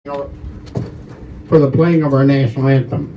for the playing of our national anthem.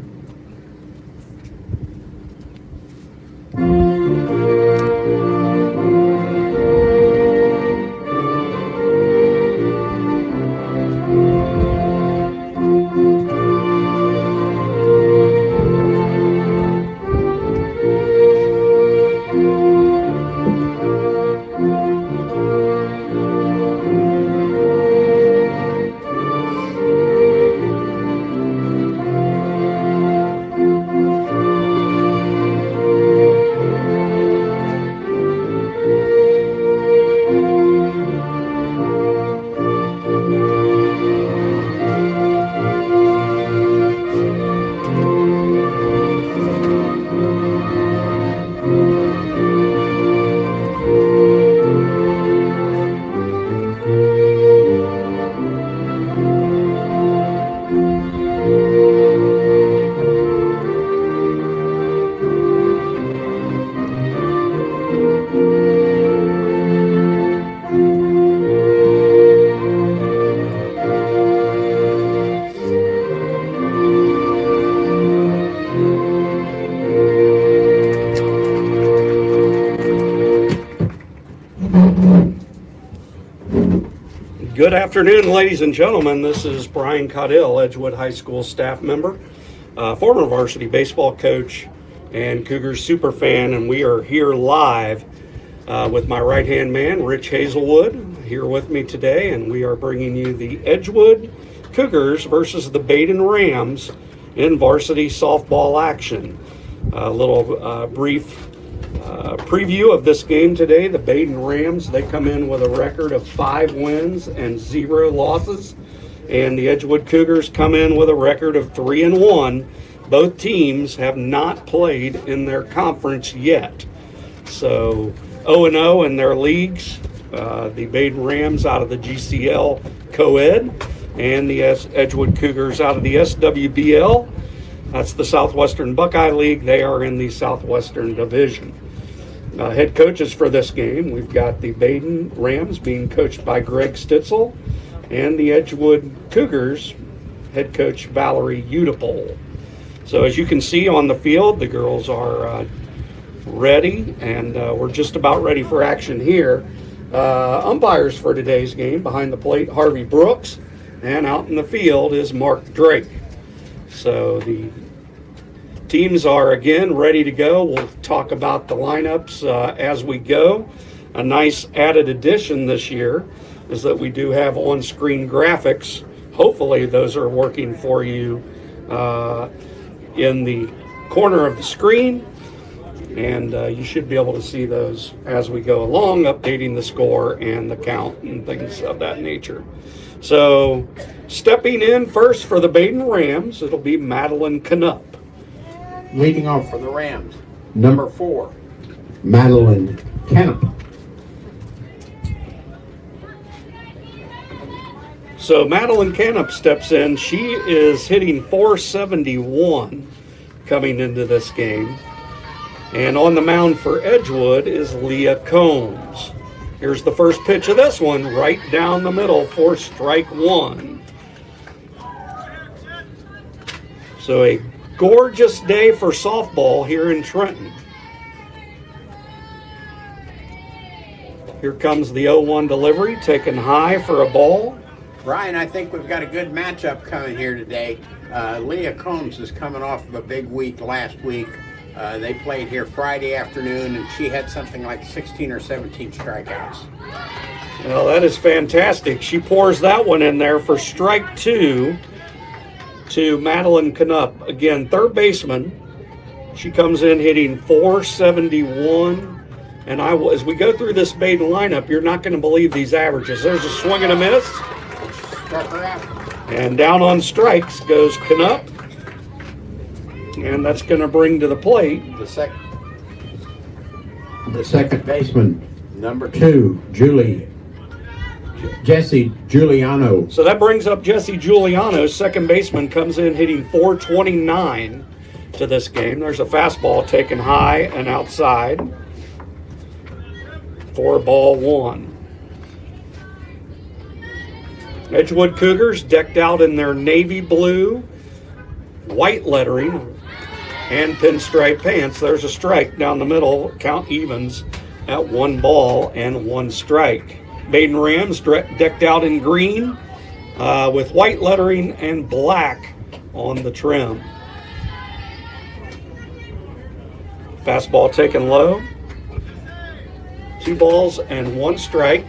Good afternoon, ladies and gentlemen. This is Brian Caudill, Edgewood High School staff member, former varsity baseball coach, and Cougars superfan, and we are here live with my right-hand man, Rich Hazelwood, here with me today, and we are bringing you the Edgewood Cougars versus the Badin Rams in varsity softball action. A little brief preview of this game today. The Badin Rams, they come in with a record of 5 wins and 0 losses, and the Edgewood Cougars come in with a record of 3-1. Both teams have not played in their conference yet, so 0-0 in their leagues. The Badin Rams out of the GCL co-ed, and the Edgewood Cougars out of the SWBL. That's the Southwestern Buckeye League. They are in the Southwestern Division. Head coaches for this game, we've got the Badin Rams being coached by Greg Stitzel, and the Edgewood Cougars head coach Valerie Udipole. So as you can see on the field, the girls are ready, and we're just about ready for action here. Umpires for today's game, behind the plate, Harvey Brooks, and out in the field is Mark Drake. So the teams are again ready to go. We'll talk about the lineups as we go. A nice added addition this year is that we do have on-screen graphics. Hopefully those are working for you in the corner of the screen, and you should be able to see those as we go along, updating the score and the count and things of that nature. So stepping in first for the Badin Rams, it'll be Madeline Knupp. Leading off for the Rams, number 4, Madeline Kemp. So Madeline Kemp steps in. She is hitting .471 coming into this game. And on the mound for Edgewood is Leah Combs. Here's the first pitch of this one, right down the middle for strike 1. So a gorgeous day for softball here in Trenton. Here comes the 0-1 delivery, taken high for a ball. Brian, I think we've got a good matchup coming here today. Leah Combs is coming off of a big week last week. They played here Friday afternoon, and she had something like 16 or 17 strikeouts. Well, that is fantastic. She pours that one in there for strike 2 to Madeline Knupp. Again, third baseman. She comes in hitting .471. And as we go through this Badin lineup, you're not going to believe these averages. There's a swing and a miss. And down on strikes goes Knupp. And that's going to bring to the plate The second baseman, number 2, Jesse Giuliano. So that brings up Jesse Giuliano. Second baseman comes in hitting .429 to this game. There's a fastball taken high and outside for ball 1. Edgewood Cougars decked out in their navy blue, white lettering, and pinstripe pants. There's a strike down the middle. Count evens at 1 ball and 1 strike. Badin Rams decked out in green with white lettering and black on the trim. Fastball taken low. 2 balls and 1 strike.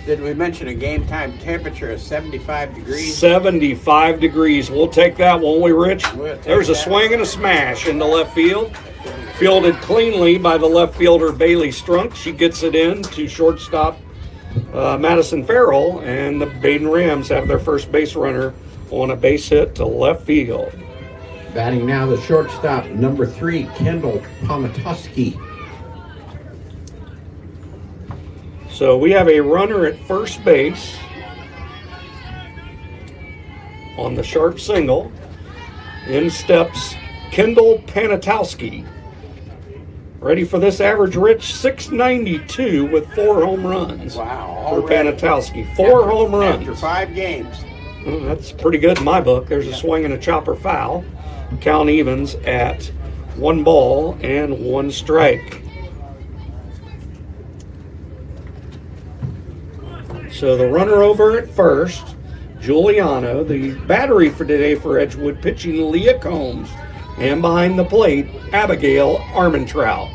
Did we mention a game time temperature of 75 degrees? 75 degrees. We'll take that, won't we, Rich? We'll take There's a that. swing and a smash into left field. Fielded cleanly by the left fielder Bailey Strunk. She gets it in to shortstop Madison Farrell, and the Badin Rams have their first base runner on a base hit to left field. Batting now the shortstop, number 3, Kendall Pomatuski. So we have a runner at first base on the sharp single. In steps Kendall Panatowski. Ready for this average, Rich? 692 with 4 home runs. Wow. For already. Panatowski. 4 home runs. After 5 games. Well, that's pretty good in my book. There's a swing and a chopper foul. Count evens at 1 ball and 1 strike. So the runner over at first, Giuliano. The battery for today for Edgewood pitching Leah Combs. And behind the plate, Abigail Armentrout.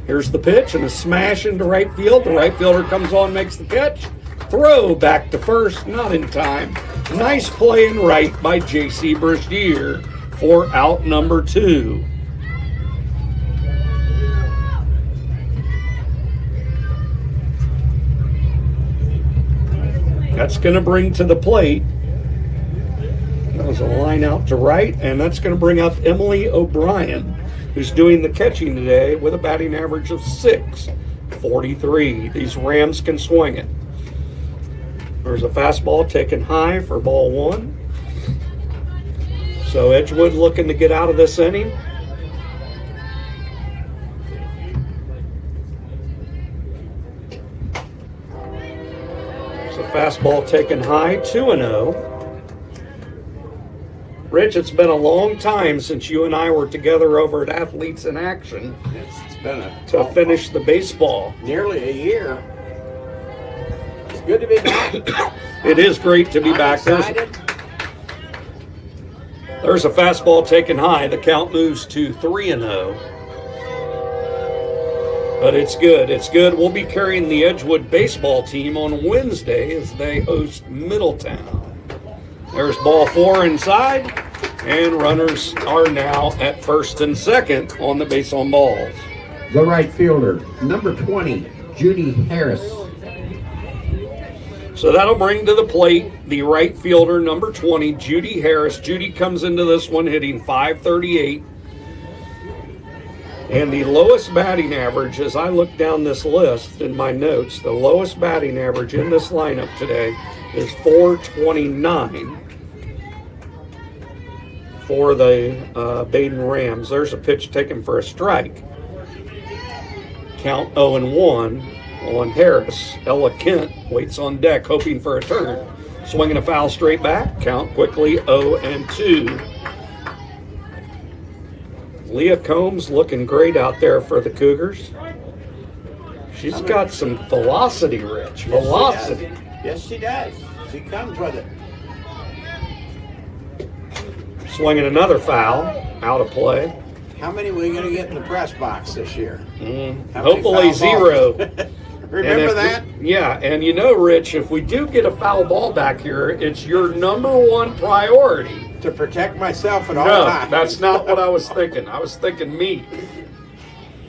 Here's the pitch and a smash into right field. The right fielder comes on, makes the catch. Throw back to first, not in time. Nice play in right by J.C. Brashear for out number 2. That's going to bring to the plate. That was a line out to right, and that's going to bring up Emily O'Brien, who's doing the catching today with a batting average of .643. These Rams can swing it. There's a fastball taken high for ball 1. So Edgewood looking to get out of this inning. It's a fastball taken high, 2-0. Rich, it's been a long time since you and I were together over at Athletes in Action It's been to finish the baseball. nearly a year. It's good to be back. It is great to be I'm back. excited. There's a fastball taken high. The count moves to 3-0. But it's good. It's good. We'll be carrying the Edgewood baseball team on Wednesday as they host Middletown. There's ball 4 inside, and runners are now at first and second on the base on balls. The right fielder, number 20, Judy Harris. So that'll bring to the plate the right fielder, number 20, Judy Harris. Judy comes into this one hitting .538. And the lowest batting average, as I look down this list in my notes, the lowest batting average in this lineup today is .429 for the Badin Rams. There's a pitch taken for a strike. Count 0-1 on Harris. Ella Kent waits on deck, hoping for a turn. Swinging a foul straight back. Count quickly 0-2. Leah Combs looking great out there for the Cougars. She's got some velocity, Rich. Velocity. Yes, she does. She comes with it. Swinging another foul. Out of play. How many are we going to get in the press box this year? How many Hopefully foul 0. balls? And Remember if that? Yeah, and you know, Rich, if we do get a foul ball back here, it's your number 1 priority. To protect myself at all No, times. that's not what I was thinking. I was thinking me.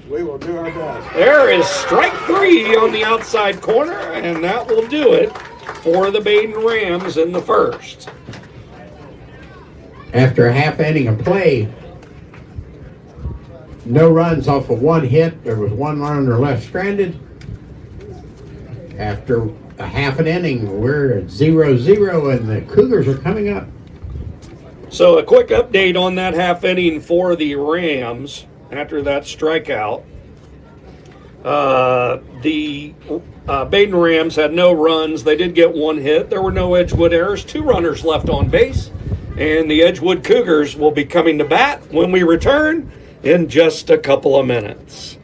We will do our best. There is strike 3 on the outside corner, and that will do it for the Badin Rams in the first. After a half inning of play, no runs off of 1 hit. There was 1 runner left stranded. After a half an inning, we're at 0-0, and the Cougars are coming up. So a quick update on that half inning for the Rams after that strikeout. The Badin Rams had no runs. They did get one hit. There were no Edgewood errors. 2 runners left on base. And the Edgewood Cougars will be coming to bat when we return in just a couple of minutes.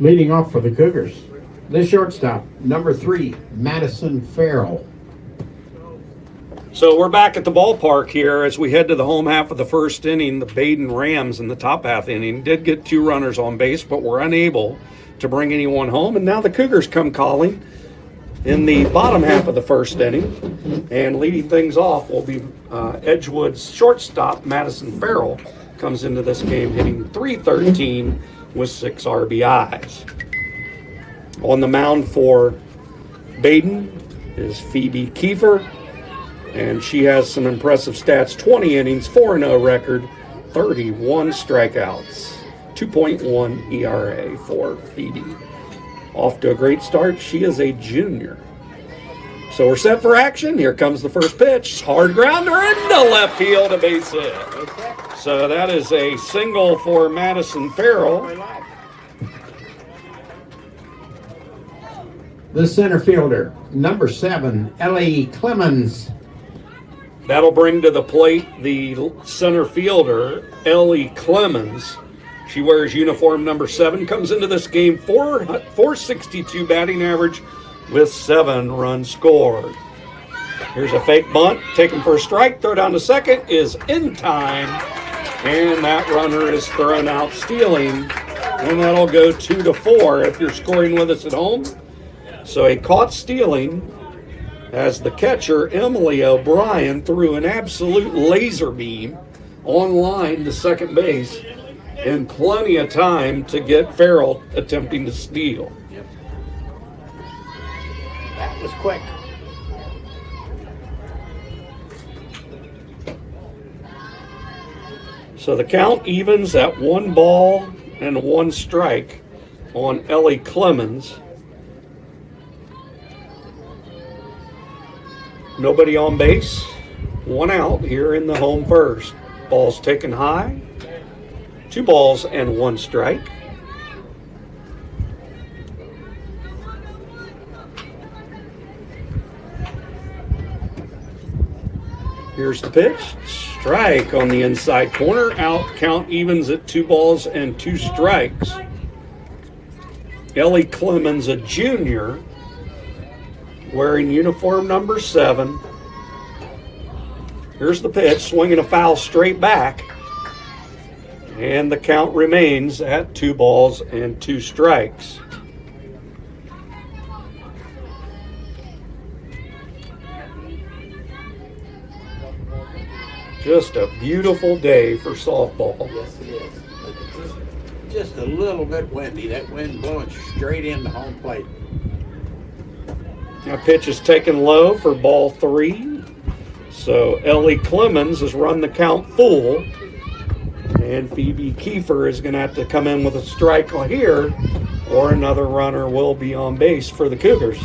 Leading off for the Cougars, the shortstop, number 3, Madison Farrell. So we're back at the ballpark here as we head to the home half of the first inning. The Badin Rams in the top half inning did get 2 runners on base, but were unable to bring anyone home. And now the Cougars come calling in the bottom half of the first inning. And leading things off will be Edgewood's shortstop, Madison Farrell, comes into this game hitting .313 with 6 RBIs. On the mound for Badin is Phoebe Kiefer, and she has some impressive stats. 20 innings, 4-0 record, 31 strikeouts, 2.1 ERA for Phoebe. Off to a great start. She is a junior. So we're set for action. Here comes the first pitch. Hard grounder into left field, a base hit. So that is a single for Madison Farrell. The center fielder, number 7, Ellie Clemens. That'll bring to the plate the center fielder, Ellie Clemens. She wears uniform number 7, comes into this game 462 batting average with 7 runs scored. Here's a fake bunt, taken for a strike, throw down to second is in time, and that runner is thrown out stealing, and that'll go 2-4 if you're scoring with us at home. So a caught stealing as the catcher, Emily O'Brien, threw an absolute laser beam on line to second base in plenty of time to get Farrell attempting to steal. That was quick. So the count evens at 1 ball and 1 strike on Ellie Clemens. Nobody on base, 1 out here in the home first. Ball's taken high, 2 balls and 1 strike. Here's the pitch. Strike on the inside corner. Out, count evens at 2 balls and 2 strikes. Ellie Clemens, a junior, wearing uniform number 7. Here's the pitch, swinging a foul straight back. And the count remains at 2 balls and 2 strikes. Just a beautiful day for softball. Yes, it is. Just a little bit windy. That wind blowing straight into home plate. That pitch is taken low for ball 3. So Ellie Clemens has run the count full. And Phoebe Kiefer is going to have to come in with a strike here, or another runner will be on base for the Cougars.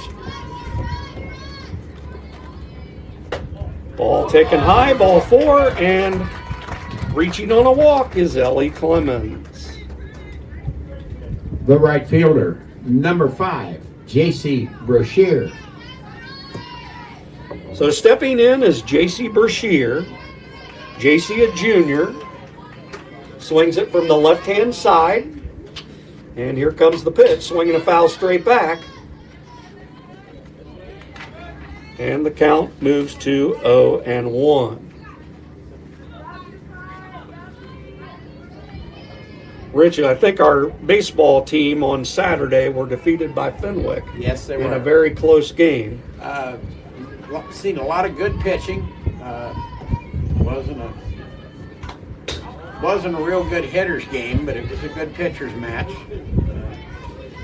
Ball taken high, ball 4, and reaching on a walk is Ellie Clemens. The right fielder, number 5, J.C. Brashear. So stepping in is J.C. Brashear. J.C. a junior. Swings it from the left-hand side. And here comes the pitch, swinging a foul straight back. And the count moves to 0-1. Richie, I think our baseball team on Saturday were defeated by Fenwick. Yes, they in were. a very close game. Seen a lot of good pitching. Wasn't a real good hitters game, but it was a good pitchers match.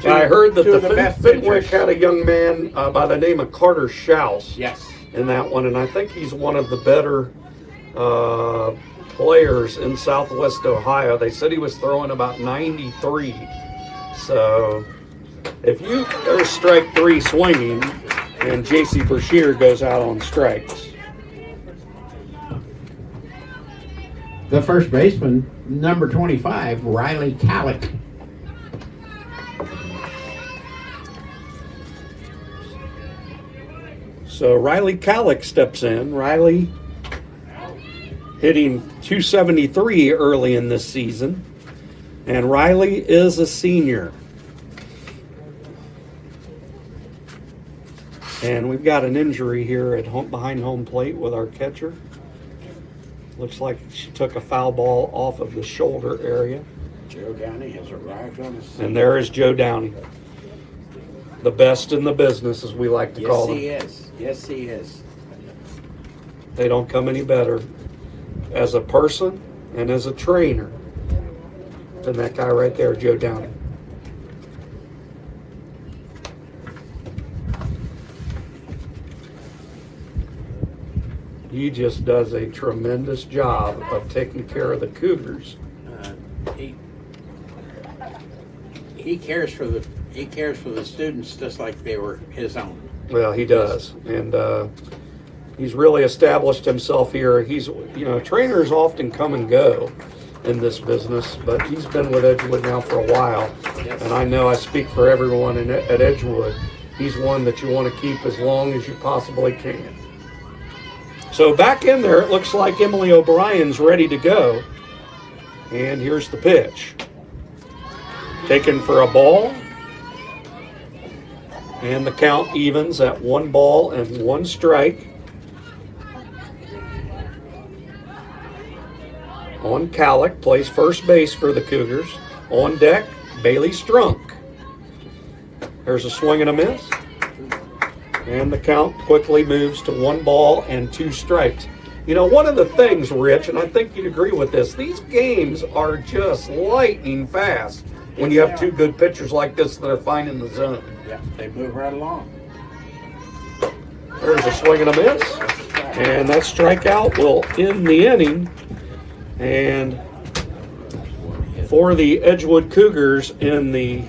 I heard that two the of best Fenwick pitchers. had a young man by the name of Carter Schaus Yes. in that one, and I think he's one of the better players in Southwest Ohio. They said he was throwing about 93. So if there's strike 3 swinging, and J.C. Brashear goes out on strikes. The first baseman, number 25, Riley Calick. So Riley Calick steps in. Riley hitting 273 early in this season. And Riley is a senior. And we've got an injury here at behind home plate with our catcher. Looks like she took a foul ball off of the shoulder area. Joe Downey has arrived on the scene. And there is Joe Downey. The best in the business, as we like to call Yes, him. he is. Yes, he is. They don't come any better as a person and as a trainer than that guy right there, Joe Downey. He just does a tremendous job of taking care of the Cougars. He cares for the students just like they were his own. Well, he does, and he's really established himself here. Trainers often come and go in this business, but he's been with Edgewood now for a while, Yes. and I know I speak for everyone at Edgewood. He's one that you want to keep as long as you possibly can. So back in there, it looks like Emily O'Brien's ready to go, and here's the pitch. Taken for a ball. And the count evens at 1 ball and 1 strike. On Calick, plays first base for the Cougars. On deck, Bailey Strunk. There's a swing and a miss. And the count quickly moves to 1 ball and 2 strikes. One of the things, Rich, and I think you'd agree with this, these games are just lightning fast when you have 2 good pitchers like this that are finding the zone. Yeah, they move right along. There's a swing and a miss. And that strikeout will end the inning. And for the Edgewood Cougars in the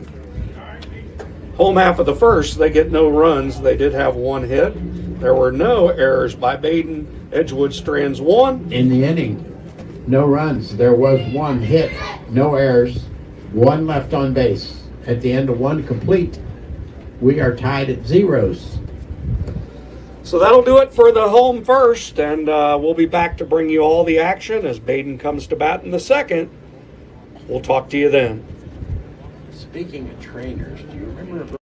home half of the first, they get no runs. They did have 1 hit. There were no errors by Badin. Edgewood strands 1. In the inning, no runs. There was 1 hit, no errors, 1 left on base. At the end of 1 complete, we are tied at 0s. So that'll do it for the home first, and we'll be back to bring you all the action as Badin comes to bat in the second. We'll talk to you then. Speaking of trainers, do you remember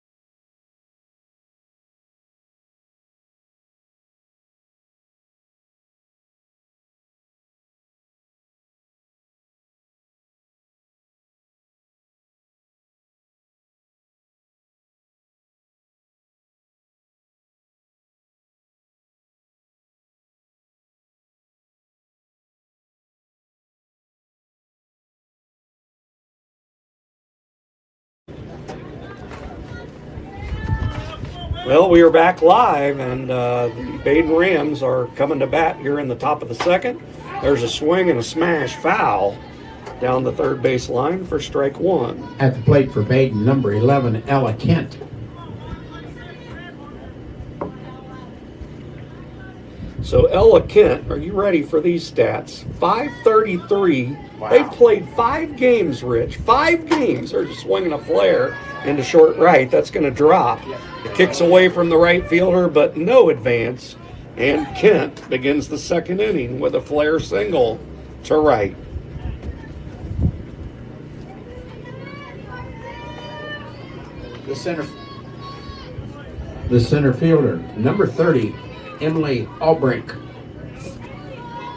Well, we are back live, and the Badin Rams are coming to bat here in the top of the second. There's a swing and a smash foul down the third base line for strike one. At the plate for Badin, number 11, Ella Kent. So Ella Kent, are you ready for these stats? 533. Wow. They played 5 games, Rich. 5 games. They're just swinging a flare into short right. That's going to drop. It kicks away from the right fielder, but no advance. And Kent begins the second inning with a flare single to right. The center fielder, number 30, Emily Albrink.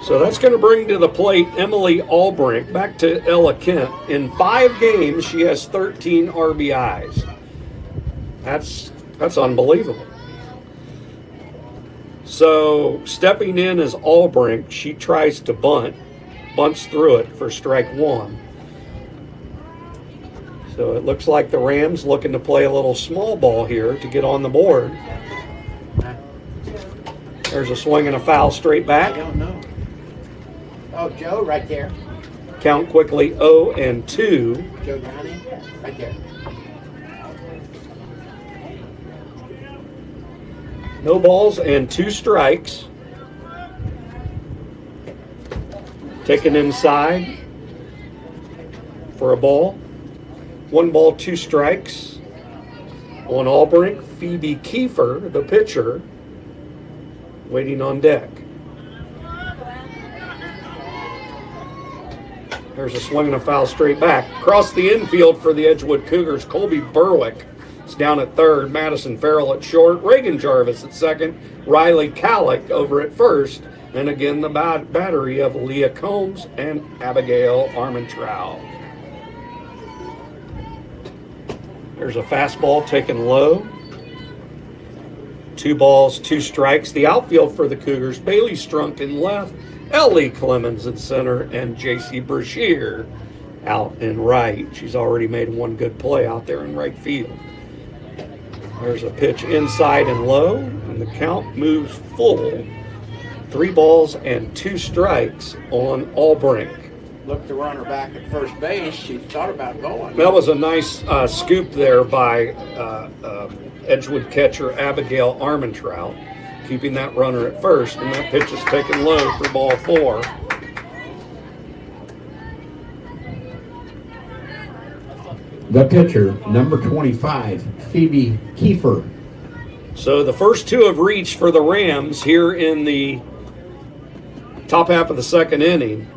So that's going to bring to the plate Emily Albrink. Back to Ella Kent. In 5 games, she has 13 RBIs. That's unbelievable. So stepping in as Albrink, she tries to bunts through it for strike one. So it looks like the Rams looking to play a little small ball here to get on the board. There's a swing and a foul straight I back. don't know. Oh, Joe, right there. Count quickly 0-2. Joe Johnny, right there. No balls and 2 strikes. Taken inside for a ball. 1 ball, 2 strikes. On Albrink, Phoebe Kiefer, the pitcher, waiting on deck. There's a swing and a foul straight back. Across the infield for the Edgewood Cougars, Colby Berwick is down at third, Madison Farrell at short, Reagan Jarvis at second, Riley Calick over at first, and again the battery of Leah Combs and Abigail Armentrout. There's a fastball taken low. 2 balls, 2 strikes. The outfield for the Cougars, Bailey Strunk in left, Ellie Clemens in center, and J.C. Brashear out in right. She's already made 1 good play out there in right field. There's a pitch inside and low, and the count moves full. 3 balls and 2 strikes on Albrink. Looked the runner back at first base. She thought about going. That was a nice scoop there by Edgewood catcher Abigail Armentrout, keeping that runner at first, and that pitch is taken low for ball 4. The pitcher, number 25, Phoebe Kiefer. So the first 2 have reached for the Rams here in the top half of the second inning.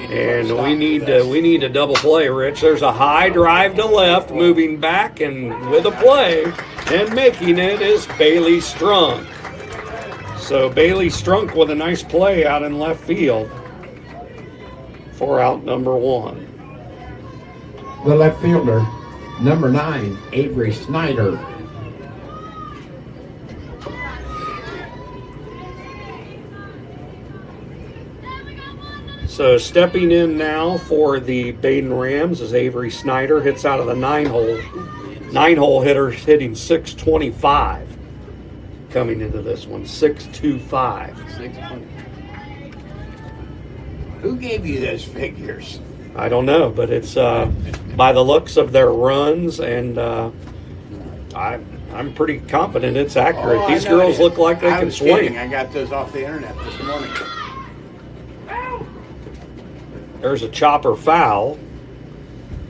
And we need a double play, Rich. There's a high drive to left, moving back and with a play, and making it is Bailey Strunk. So Bailey Strunk with a nice play out in left field for out number 1. The left fielder, number 9, Avery Snyder. So stepping in now for the Badin Rams is Avery Snyder. Hits out of the 9-hole. 9-hole hitter hitting 625 coming into this one. 625. Who gave you those figures? I don't know, but it's by the looks of their runs, and I'm pretty confident it's accurate. Oh, These I know girls it. look like they I can was swing. kidding. I got those off the internet this morning. There's a chopper foul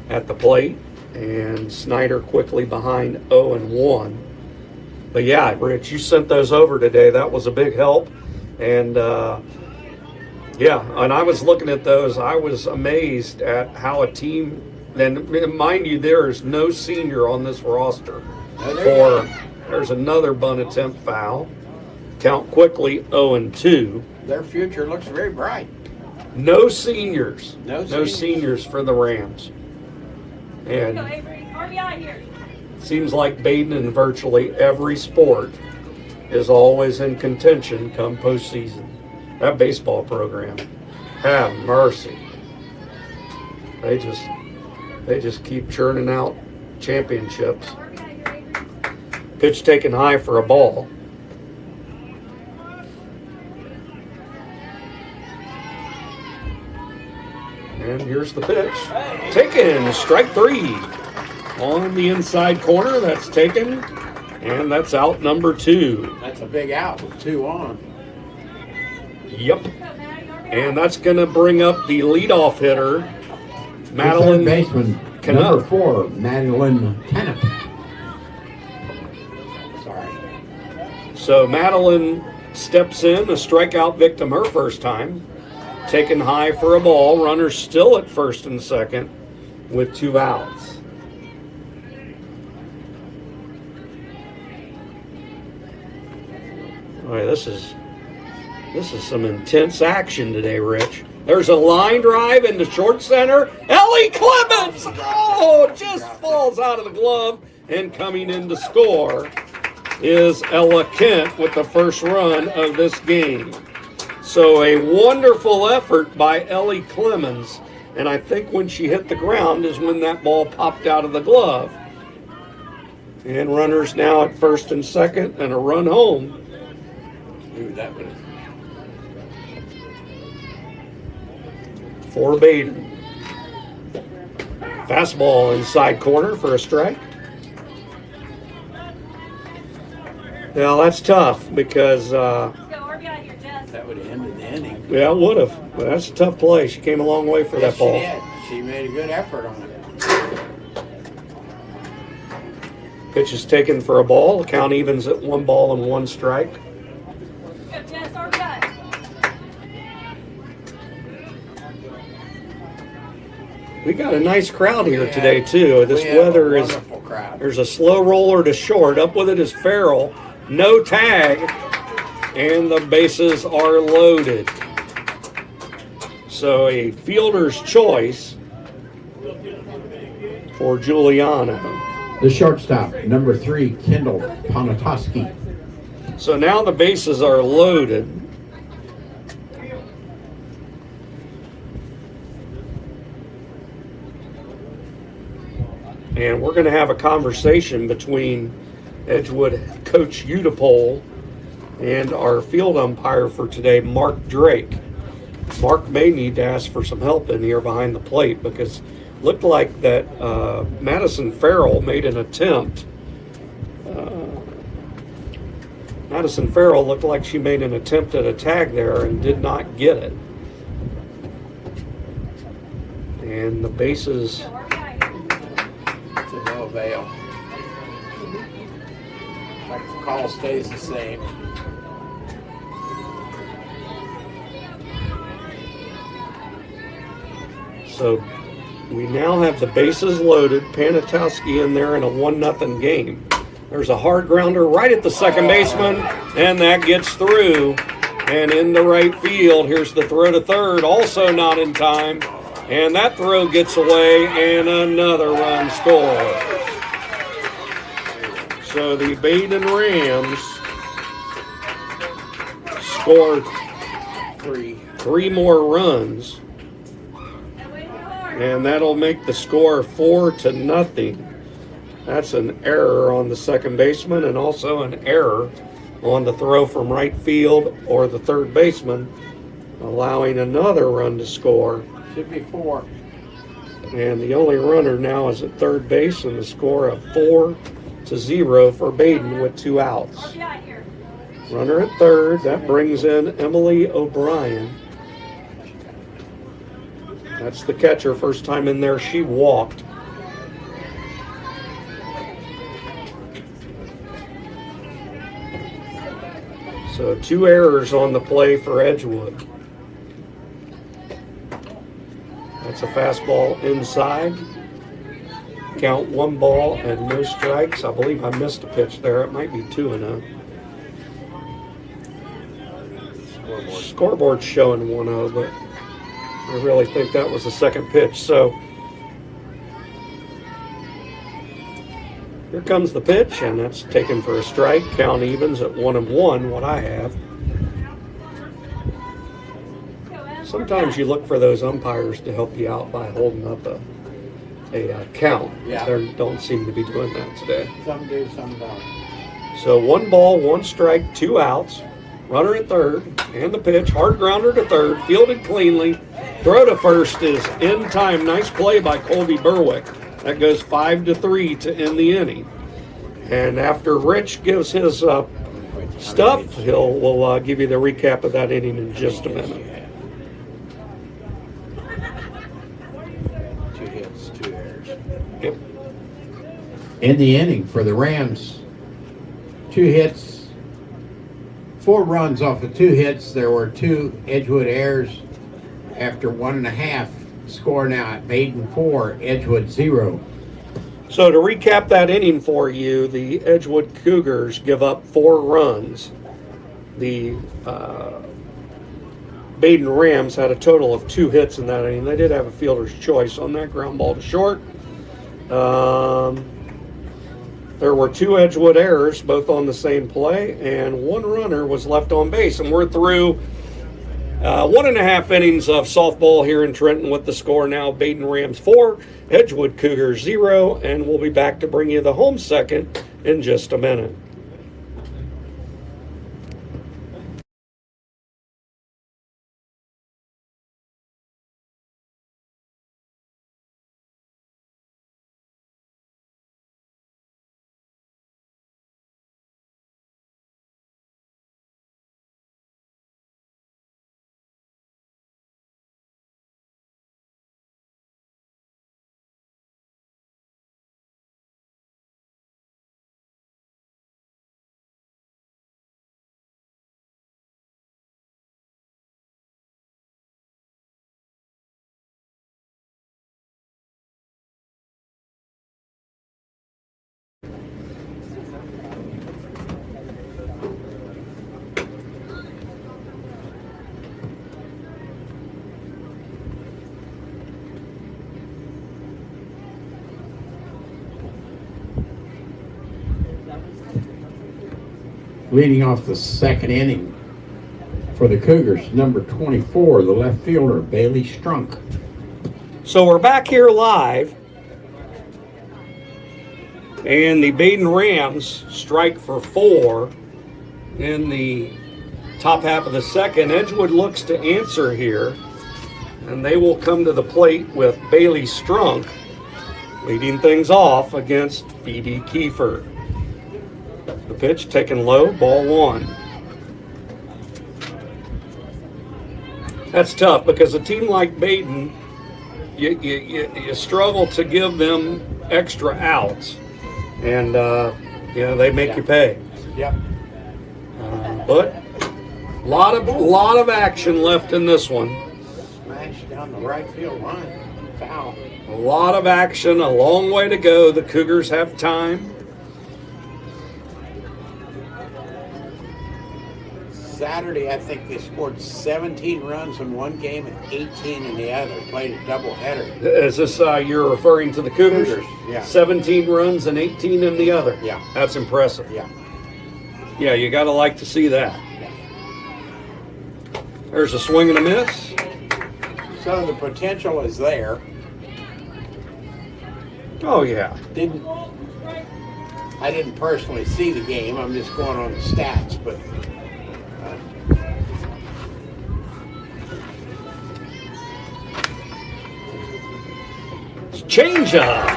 at the plate, and Snyder quickly behind 0-1. But yeah, Rich, you sent those over today. That was a big help. And yeah, and I was looking at those. I was amazed at how a team, and mind you, there is no senior on this roster. There's another bunt attempt foul. Count quickly 0-2. Their future looks very bright. No seniors. No seniors for the Rams. And seems like Badin in virtually every sport is always in contention come postseason. That baseball program, have mercy. They just keep churning out championships. Pitch taken high for a ball. And here's the pitch. Taken, strike 3. On the inside corner, that's taken. And that's out number 2. That's a big out with 2 on. Yep. And that's going to bring up the leadoff hitter, Madeline Madeline baseman, Canup. number 4, Madeline Canup. Sorry. So Madeline steps in, a strikeout victim her first time. Taken high for a ball. Runner still at first and second with 2 outs. Boy, this is some intense action today, Rich. There's a line drive into short center. Ellie Clemens! Oh, just falls out of the glove. And coming in to score is Ella Kent with the first run of this game. So a wonderful effort by Ellie Clemens. And I think when she hit the ground is when that ball popped out of the glove. And runners now at first and second and a run home. Ooh, that would have. For Badin. Fastball inside corner for a strike. Now that's tough because That would have ended the inning. yeah, it would have. But that's a tough play. She came a long way for that Yes, ball. she did. She made a good effort on it. Pitch is taken for a ball. The count evens at 1 ball and 1 strike. We got a nice crowd here today too. This We have weather a is. wonderful crowd. There's a slow roller to short. Up with it is Farrell. No tag. And the bases are loaded. So a fielder's choice for Giuliano. The shortstop, number 3, Kendall Ponatoski. So now the bases are loaded. And we're going to have a conversation between Edgewood coach Udapole and our field umpire for today, Mark Drake. Mark may need to ask for some help in here behind the plate because it looked like that Madison Farrell made an attempt. Madison Farrell looked like she made an attempt at a tag there and did not get it. And the bases... It's a no avail. Like the call stays the same. So we now have the bases loaded, Panatowski in there in a 1-0 game. There's a hard grounder right at the second baseman, and that gets through and into right field. Here's the throw to third, also not in time, and that throw gets away, and another run scored. So the Badin Rams scored 3 more runs. And that'll make the score 4-0. That's an error on the second baseman and also an error on the throw from right field or the third baseman, allowing another run to score. Should be 4. And the only runner now is at third base, and the score of 4-0 for Badin with 2 outs. Runner at third, that brings in Emily O'Brien. That's the catcher. First time in there, she walked. So 2 errors on the play for Edgewood. That's a fastball inside. Count 1 ball and no strikes. I believe I missed a pitch there. It might be 2-0. Scoreboard's showing 1-0, but I really think that was the second pitch. So here comes the pitch, and that's taken for a strike. Count evens at 1-1, what I have. Sometimes you look for those umpires to help you out by holding up a count. Yeah. They don't seem to be doing that today. Some do, some don't. So 1 ball, 1 strike, 2 outs. Runner at third, and the pitch. Hard grounder to third, fielded cleanly. Throw to first is in time. Nice play by Colby Berwick. That goes 5-3 to end the inning. And after Rich gives his stuff, we'll give you the recap of that inning in just a minute. 2 hits, 2 errors. Yep. In the inning for the Rams, 2 hits, 4 runs off of 2 hits. There were 2 Edgewood errors after 1.5. Score now at Badin 4, Edgewood 0. So to recap that inning for you, the Edgewood Cougars give up 4 runs. The Badin Rams had a total of 2 hits in that inning. They did have a fielder's choice on that ground ball to short. There were 2 Edgewood errors, both on the same play, and 1 runner was left on base. And we're through 1.5 innings of softball here in Trenton with the score now Badin Rams 4, Edgewood Cougars 0, and we'll be back to bring you the home second in just a minute. Leading off the second inning for the Cougars, number 24, the left fielder, Bailey Strunk. So we're back here live, and the Badin Rams strike for 4 in the top half of the second. Edgewood looks to answer here, and they will come to the plate with Bailey Strunk leading things off against Phoebe Kiefer. The pitch taken low, ball 1. That's tough because a team like Badin, you struggle to give them extra outs, and they make you pay. Yep. But a lot of action left in this one. Smash down the right field line. Foul. A lot of action, a long way to go. The Cougars have time. Saturday, I think they scored 17 runs in one game and 18 in the other. Played a doubleheader. Is this you're referring to the Cougars? Cougars, yeah. 17 runs and 18 in the other. Yeah. That's impressive. Yeah. Yeah, you got to like to see that. Yeah. There's a swing and a miss. So the potential is there. Oh, yeah. I didn't personally see the game. I'm just going on the stats, but Change up.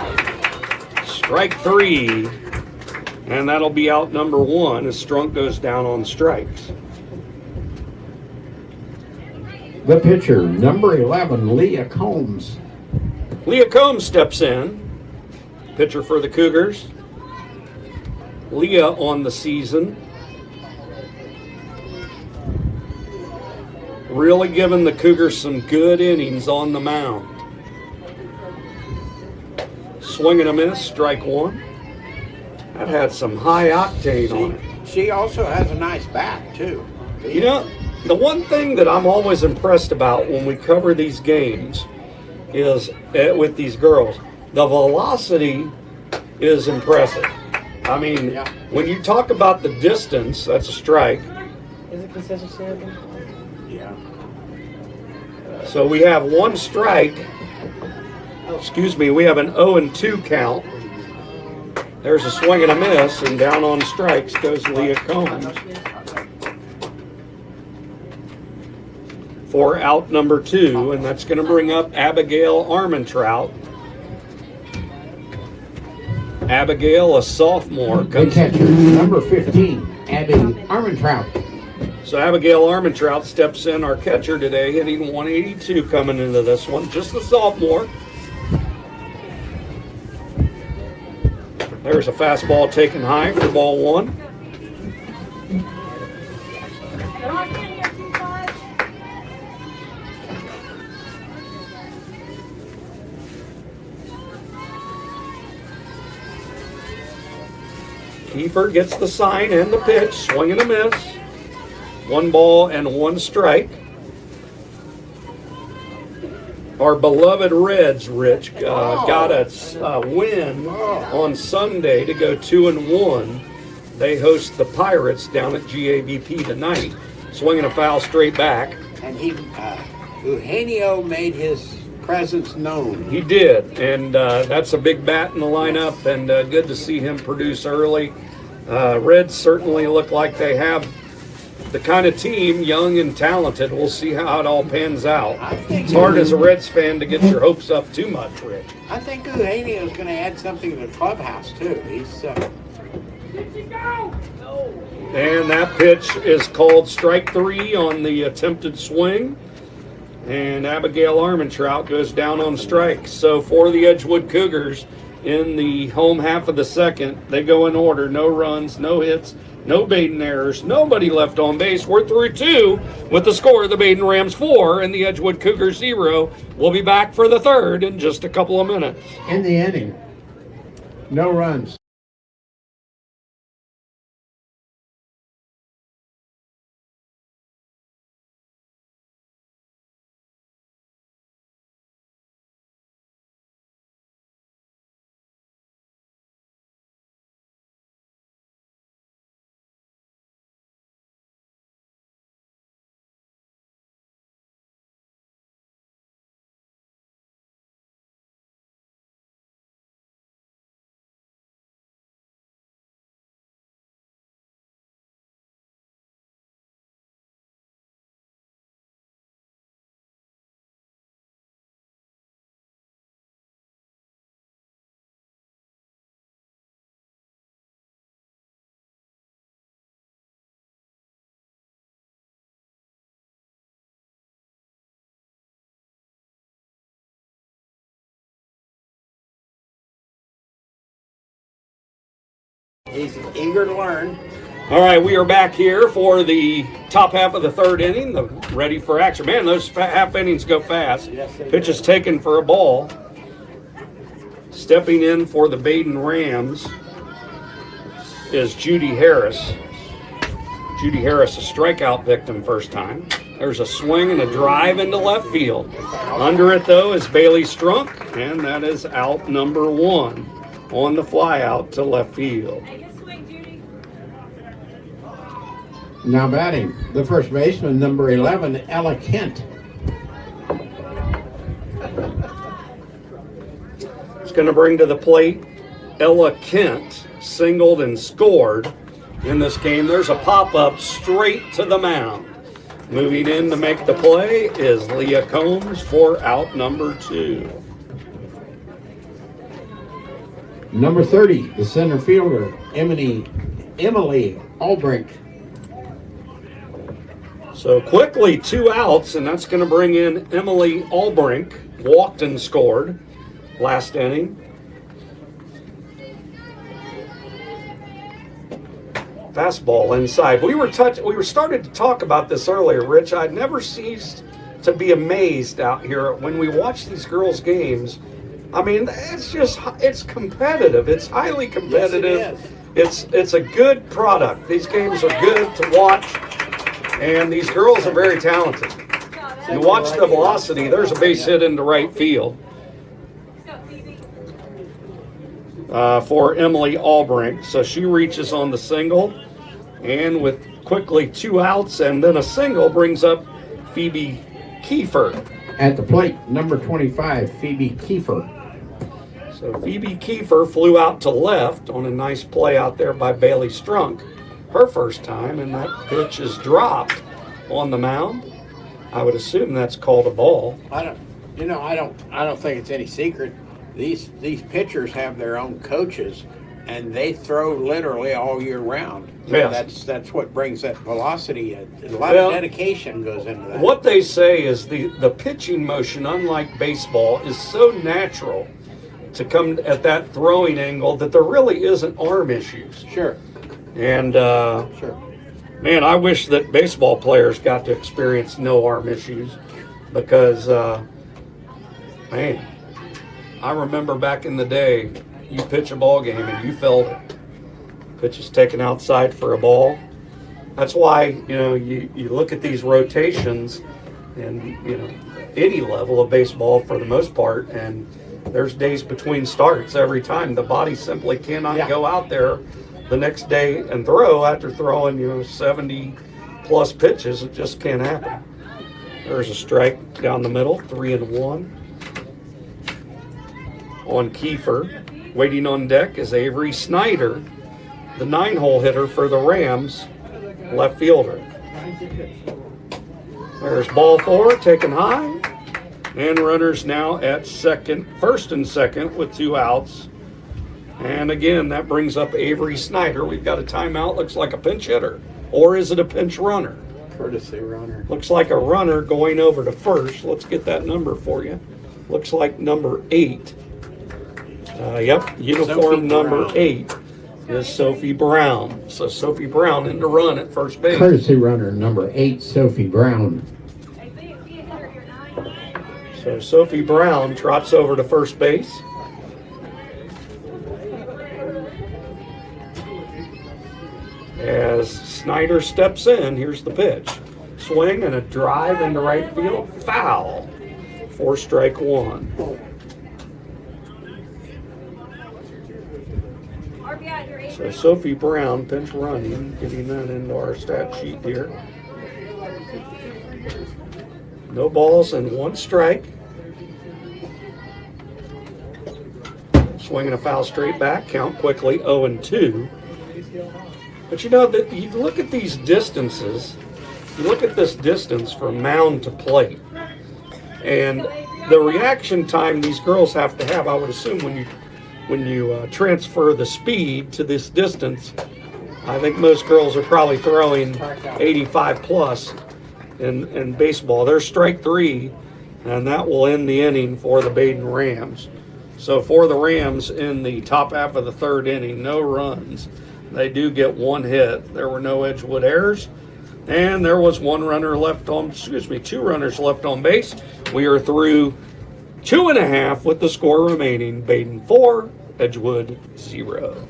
Strike 3. And that'll be out number 1 as Strunk goes down on strikes. The pitcher, number 11, Leah Combs. Leah Combs steps in. Pitcher for the Cougars. Leah on the season. Really giving the Cougars some good innings on the mound. Swing and a miss, strike 1. That had some high octane on it. she also has a nice bat, too. You know, the one thing that I'm always impressed about when we cover these games is with these girls, the velocity is impressive. I mean, Yeah. when you talk about the distance, that's a strike. Is it concession stand? Yeah. So we have 1 strike Excuse me, we have an 0-2 count. There's a swing and a miss, and down on strikes goes Leah Combs for out number 2, and that's going to bring up Abigail Armentrout. Abigail, a sophomore, The catcher, number 15, Abby Armentrout. So Abigail Armentrout steps in, our catcher today, hitting 182 coming into this one. Just a sophomore. There's a fastball taken high for ball 1. Kiefer gets the sign and the pitch, swing and a miss. 1 ball and 1 strike. Our beloved Reds, Rich, got a win on Sunday to go 2-1. They host the Pirates down at GABP tonight. Swinging a foul straight back. And Eugenio made his presence known. He did, and that's a big bat in the lineup, and good to see him produce early. Reds certainly look like they have the kind of team, young and talented. We'll see how it all pans out. It's hard as a Reds fan to get your hopes up too much, Rich. I think Eugenio's going to add something to the clubhouse, too. He's... And that pitch is called strike 3 on the attempted swing. And Abigail Armentrout goes down on strikes. So for the Edgewood Cougars in the home half of the second, they go in order. No runs, no hits, no Badin errors, nobody left on base. We're through 2 with the score of the Badin Rams 4 and the Edgewood Cougars 0. We'll be back for the third in just a couple of minutes. In the inning, no runs. He's eager to learn. All right, we are back here for the top half of the third inning, ready for action. Man, those half innings go fast. Yes, they Pitch is taken for a ball. Stepping in for the Badin Rams is Judy Harris. Judy Harris, a strikeout victim first time. There's a swing and a drive into left field. Under it, though, is Bailey Strunk, and that is out number 1 on the fly out to left field. Now batting, the first baseman, number 11, Ella Kent. It's going to bring to the plate Ella Kent, singled and scored in this game. There's a pop-up straight to the mound. Moving in to make the play is Leah Combs for out number 2. Number 30, the center fielder, Emily Albrink. So quickly 2 outs, and that's going to bring in Emily Albrink. Walked and scored last inning. Fastball inside. We were started to talk about this earlier, Rich. I'd never ceased to be amazed out here when we watch these girls' games. I mean, it's competitive. It's highly competitive. Yes, It's a good product. These games are good to watch, and these girls are very talented. You watch the velocity. There's a base hit into right field for Emily Albrink. So she reaches on the single, and with quickly 2 outs and then a single brings up Phoebe Kiefer. At the plate, number 25, Phoebe Kiefer. So Phoebe Kiefer flew out to left on a nice play out there by Bailey Strunk, her first time, and that pitch is dropped on the mound. I would assume that's called a ball. I don't think it's any secret. These pitchers have their own coaches, and they throw literally all year round. Yes. That's what brings that velocity. A lot of dedication goes into that. What they say is the pitching motion, unlike baseball, is so natural to come at that throwing angle that there really isn't arm issues. Sure. And Sure. man, I wish that baseball players got to experience no arm issues because, man, I remember back in the day, you pitch a ball game and you felt it. Pitch is taken outside for a ball. That's why, you look at these rotations and, any level of baseball for the most part, and there's days between starts every time. The body simply cannot go out there the next day and throw after throwing, 70 plus pitches. It just can't happen. There's a strike down the middle, 3-1. On Kiefer. Waiting on deck is Avery Snyder, the 9-hole hitter for the Rams, left fielder. There's ball 4 taken high, and runners now at first and second with 2 outs. And again, that brings up Avery Snyder. We've got a timeout. Looks like a pinch hitter, or is it a pinch runner? Courtesy runner. Looks like a runner going over to first. Let's get that number for you. Looks like number 8. Yep, uniform Sophie number Brown. 8 is Sophie Brown. So Sophie Brown in to run at first base. Courtesy runner number 8, Sophie Brown. So Sophie Brown trots over to first base. As Snyder steps in, here's the pitch. Swing and a drive into right field. Foul. 4 strike 1. So Sophie Brown, pinch running, getting that into our stat sheet here. No balls and 1 strike. Swinging a foul straight back, count quickly 0-2. But you look at these distances, you look at this distance from mound to plate, and the reaction time these girls have to have, I would assume when you transfer the speed to this distance, I think most girls are probably throwing 85 plus in baseball. There's strike 3, and that will end the inning for the Badin Rams. So for the Rams in the top half of the 3rd inning, no runs. They do get 1 hit. There were no Edgewood errors, and there was 2 runners left on base. We are through 2.5 with the score remaining. Badin 4, Edgewood 0.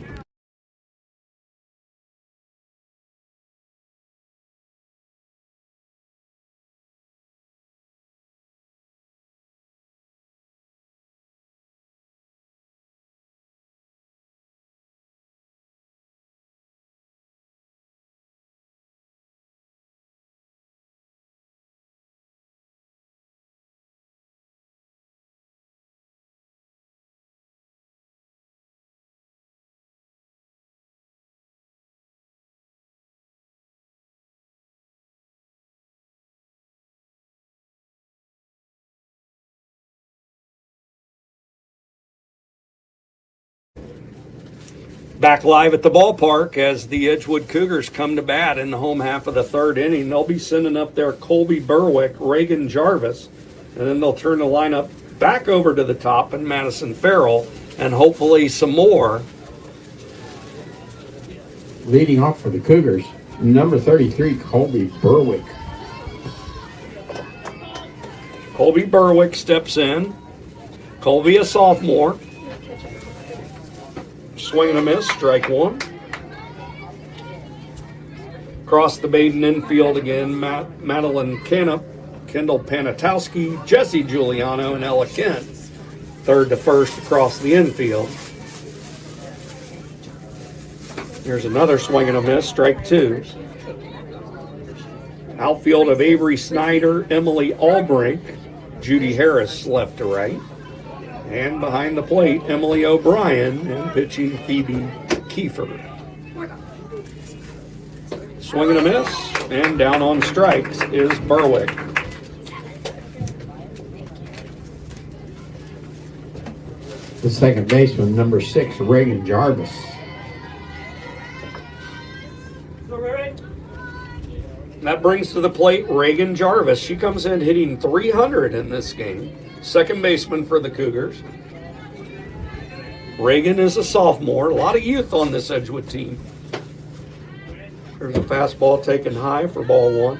Back live at the ballpark as the Edgewood Cougars come to bat in the home half of the 3rd inning. They'll be sending up their Colby Berwick, Reagan Jarvis, and then they'll turn the lineup back over to the top and Madison Farrell, and hopefully some more. Leading off for the Cougars, number 33, Colby Berwick. Colby Berwick steps in. Colby, a sophomore. Swing and a miss, strike 1. Across the Badin infield again, Madeline Canup, Kendall Panatowski, Jesse Giuliano, and Ella Kent. 3rd to 1st across the infield. Here's another swing and a miss, strike 2. Outfield of Avery Snyder, Emily Albrink, Judy Harris left to right. And behind the plate, Emily O'Brien, and pitching Phoebe Kiefer. Swing and a miss, and down on strikes is Berwick. The second baseman, number 6, Reagan Jarvis. That brings to the plate Reagan Jarvis. She comes in hitting .300 in this game. Second baseman for the Cougars. Reagan is a sophomore. A lot of youth on this Edgewood team. There's a fastball taken high for ball 1.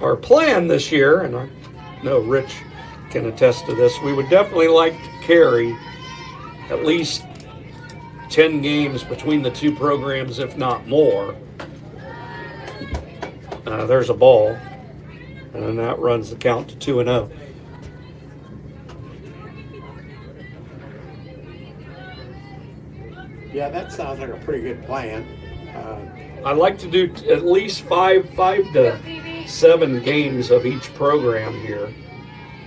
Our plan this year, and I know Rich can attest to this, we would definitely like to carry at least 10 games between the two programs, if not more. There's a ball, and that runs the count to 2-0. Yeah, that sounds like a pretty good plan. I'd like to do at least five to 7 games of each program here.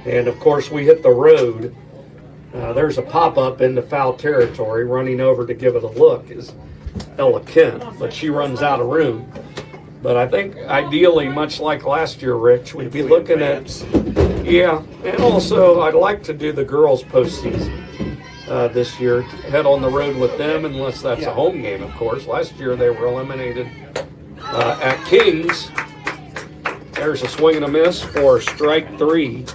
And of course, we hit the road. There's a pop-up into foul territory. Running over to give it a look is Ella Kent, but she runs out of room. But I think ideally, much like last year, Rich, we'd be looking at, yeah, and also I'd like to do the girls postseason this year. Head on the road with them, unless that's a home game, of course. Last year they were eliminated at Kings. There's a swing and a miss for strike 3.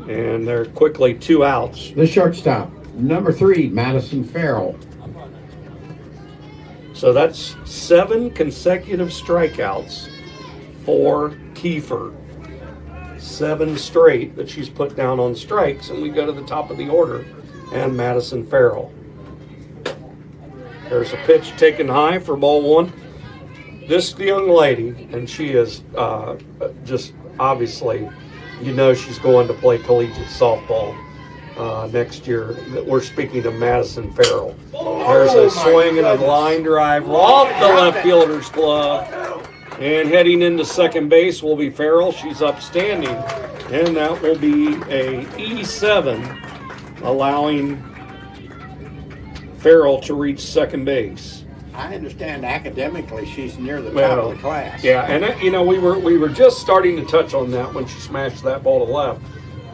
And they're quickly 2 outs. The shortstop, number 3, Madison Farrell. So that's 7 consecutive strikeouts for Kiefer. 7 straight that she's put down on strikes, and we go to the top of the order, and Madison Farrell. There's a pitch taken high for ball 1. This young lady, and she is just obviously, you know, she's going to play collegiate softball next year. We're speaking of Madison Farrell. There's a swing and a line drive off the left fielder's glove. And heading into second base will be Farrell. She's upstanding. And that will be a E7, allowing Farrell to reach second base. I understand academically she's near the top of the class. Yeah, and you know, we were just starting to touch on that when she smashed that ball to left.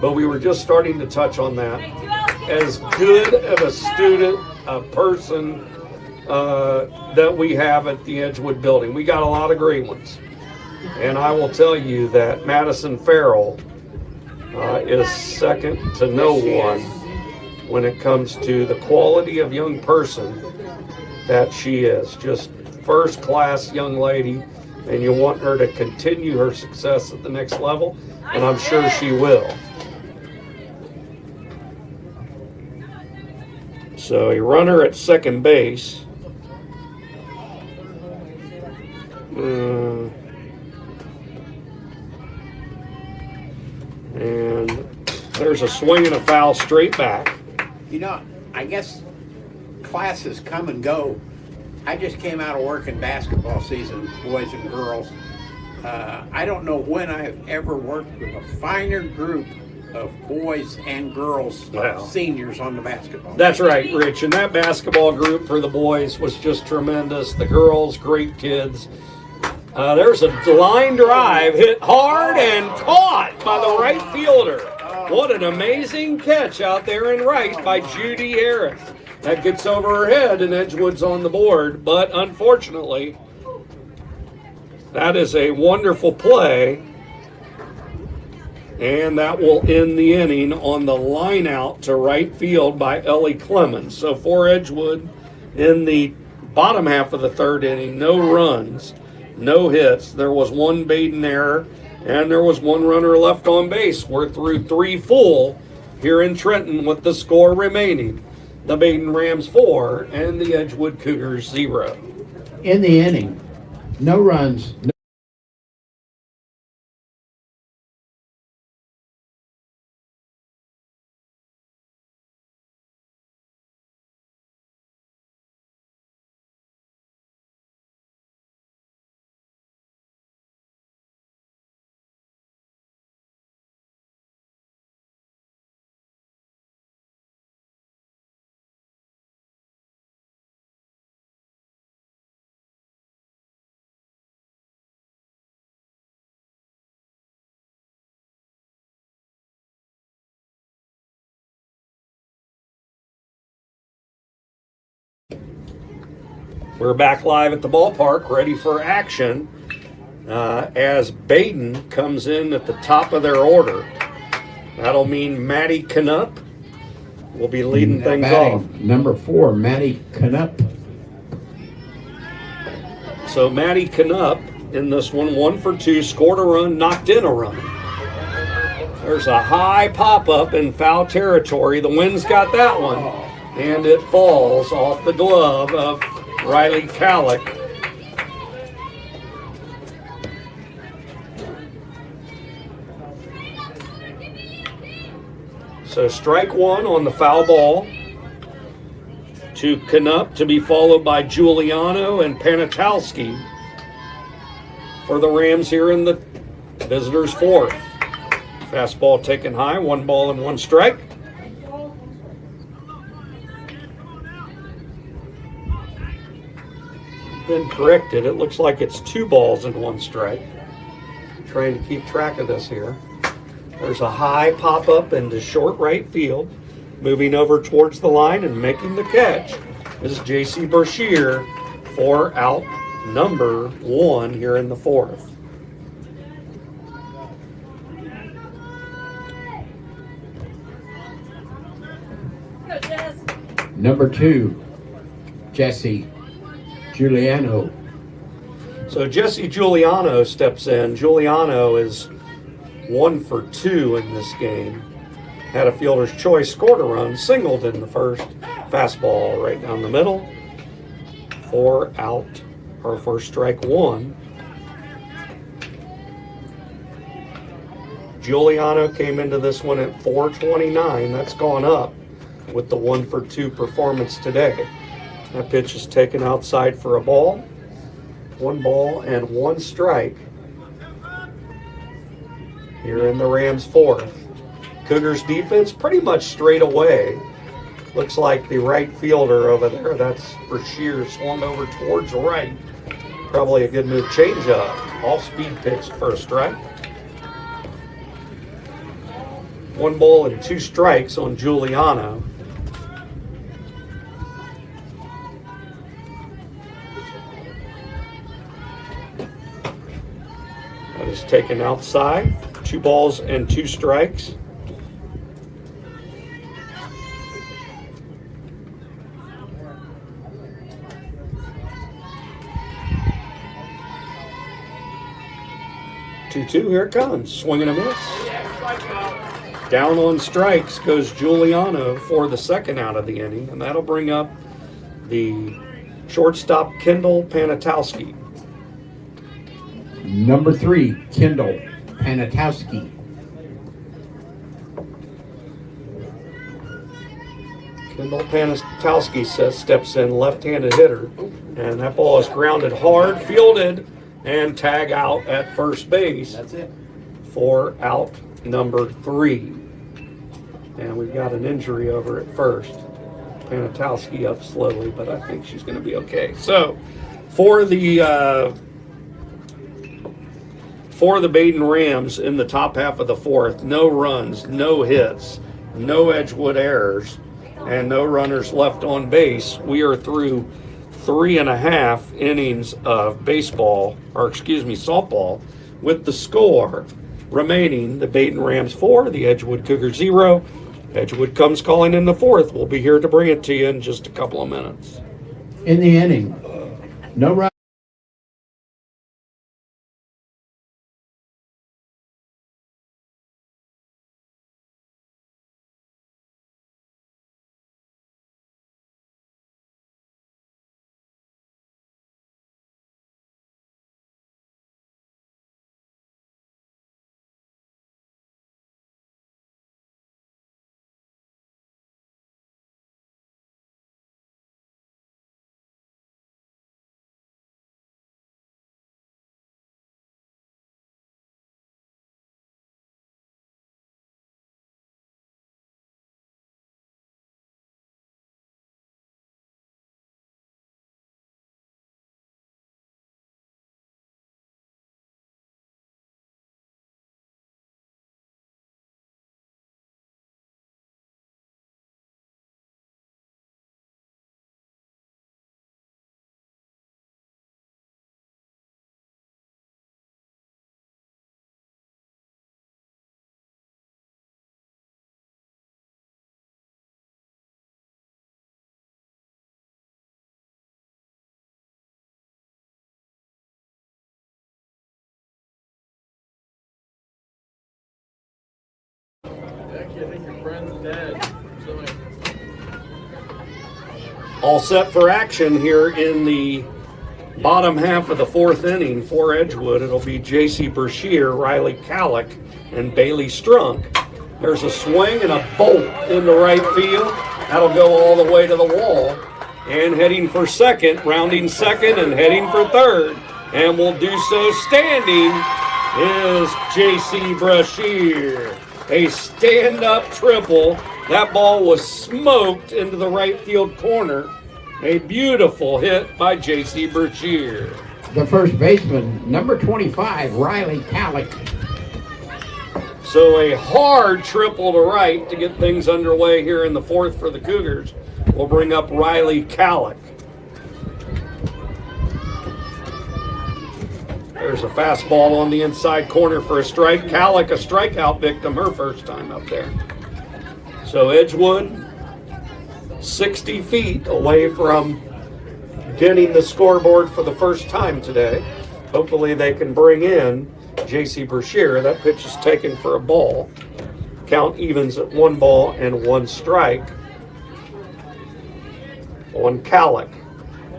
But we were just starting to touch on that. As good of a student, a person that we have at the Edgewood building. We got a lot of great ones. And I will tell you that Madison Farrell is second to no one when it comes to the quality of young person that she is. Just first-class young lady, and you want her to continue her success at the next level, and I'm sure she will. So a runner at second base. And there's a swing and a foul straight back. You know, I guess classes come and go. I just came out of work in basketball season, boys and girls. I don't know when I've ever worked with a finer group of boys and girls, seniors on the basketball. That's right, Rich. And that basketball group for the boys was just tremendous. The girls, great kids. There's a line drive hit hard and caught by the right fielder. What an amazing catch out there in right by Judy Harris. That gets over her head, and Edgewood's on the board. But unfortunately, that is a wonderful play. And that will end the inning on the line out to right field by Ellie Clemens. So for Edgewood, in the bottom half of the third inning, no runs, no hits. There was one Badin error, and there was one runner left on base. We're through 3 full here in Trenton with the score remaining. The Badin Rams 4 and the Edgewood Cougars 0. In the inning, no runs, We're back live at the ballpark, ready for action as Badin comes in at the top of their order. That'll mean Maddie Knupp will be leading things off. Number 4, Maddie Knupp. So Maddie Knupp in this one, 1 for 2, scored a run, knocked in a run. There's a high pop-up in foul territory. The wind's got that one, and it falls off the glove of Riley Calick. So strike 1 on the foul ball to Knupp, to be followed by Giuliano and Panitalski for the Rams here in the visitors' 4th. Fastball taken high, 1 ball and 1 strike. Been corrected. It looks like it's 2 balls and 1 strike. Trying to keep track of this here. There's a high pop-up into short right field. Moving over towards the line and making the catch is J.C. Brashear for out number 1 here in the 4th. Number 2, Jesse Giuliano. So Jesse Giuliano steps in. Giuliano is 1 for 2 in this game. Had a fielder's choice, scored a run, singled in the first. Fastball right down the middle for out, or for strike 1. Giuliano came into this one at 429. That's gone up with the 1 for 2 performance today. That pitch is taken outside for a ball. 1 ball and 1 strike here in the Rams' 4th. Cougars defense pretty much straight away. Looks like the right fielder over there, that's Brashear, swung over towards the right. Probably a good move. Change up. Off-speed pitch for a strike. 1 ball and 2 strikes on Giuliano. That is taken outside. 2 balls and 2 strikes. Two, here it comes. Swing and a miss. Down on strikes goes Giuliano for the 2nd out of the inning, and that'll bring up the shortstop Kendall Panitalski. Number 3, Kendall Panitalski. Kendall Panitalski steps in, left-handed hitter, and that ball is grounded hard, fielded, and tag out at first base. That's it. For out number 3. And we've got an injury over at first. Panitalski up slowly, but I think she's going to be okay. So, for the Badin Rams in the top half of the 4th, no runs, no hits, no Edgewood errors, and no runners left on base. We are through 3.5 innings of softball, with the score remaining: the Badin Rams 4, the Edgewood Cougars 0. Edgewood comes calling in the 4th. We'll be here to bring it to you in just a couple of minutes. In the inning, no run. you. I think your friend's dead. All set for action here in the bottom half of the fourth inning for Edgewood. It'll be J.C. Brashear, Riley Calick, and Bailey Strunk. There's a swing and a bolt in the right field. That'll go all the way to the wall. And heading for second, rounding second and heading for third, and will do so standing, is J.C. Brashear. A stand-up triple. That ball was smoked into the right field corner. A beautiful hit by J.C. Brashear. The first baseman, number 25, Riley Calick. So a hard triple to right to get things underway here in the fourth for the Cougars. We'll bring up Riley Calick. There's a fastball on the inside corner for a strike. Calick, a strikeout victim, her first time up there. So Edgewood, 60 feet away from getting the scoreboard for the first time today. Hopefully they can bring in J.C. Brashear. That pitch is taken for a ball. Count evens at 1 ball and 1 strike on Calick,